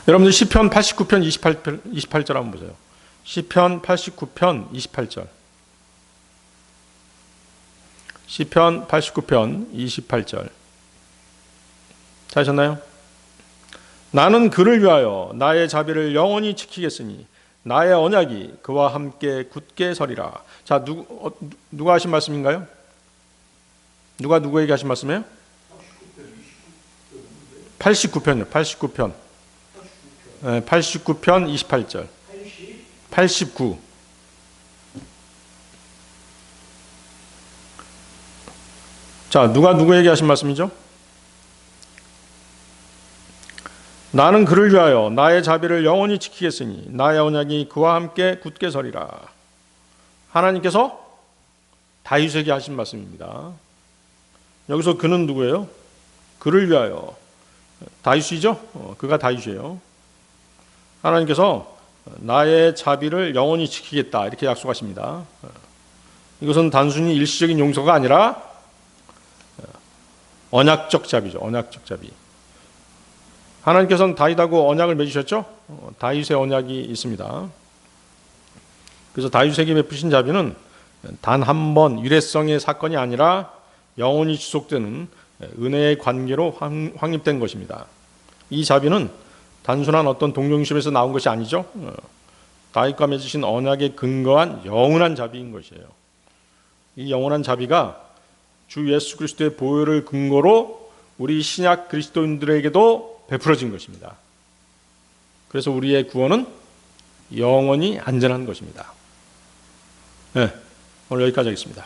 여러분들 시편 89편 28절 한번 보세요. 시편 89편 28절. 시편 89편 28절. 찾으셨나요? 나는 그를 위하여 나의 자비를 영원히 지키겠으니 나의 언약이 그와 함께 굳게 서리라. 자, 누가 하신 말씀인가요? 누가 누구에게 하신 말씀이에요? 89편이요. 89편. 89편 28절. 89. 자, 누가 누구에게 하신 말씀이죠? 나는 그를 위하여 나의 자비를 영원히 지키겠으니 나의 언약이 그와 함께 굳게 서리라. 하나님께서 다윗에게 하신 말씀입니다. 여기서 그는 누구예요? 그를 위하여. 다윗이죠? 그가 다윗이에요. 하나님께서 나의 자비를 영원히 지키겠다 이렇게 약속하십니다. 이것은 단순히 일시적인 용서가 아니라 언약적 자비죠. 언약적 자비. 하나님께서는 다윗하고 언약을 맺으셨죠? 다윗의 언약이 있습니다. 그래서 다윗에게 베푸신 자비는 단 한 번 일회성의 사건이 아니라 영원히 지속되는 은혜의 관계로 확립된 것입니다. 이 자비는 단순한 어떤 동정심에서 나온 것이 아니죠. 다윗과 맺으신 언약에 근거한 영원한 자비인 것이에요. 이 영원한 자비가 주 예수 그리스도의 보혈을 근거로 우리 신약 그리스도인들에게도 베풀어진 것입니다. 그래서 우리의 구원은 영원히 안전한 것입니다. 네, 오늘 여기까지 하겠습니다.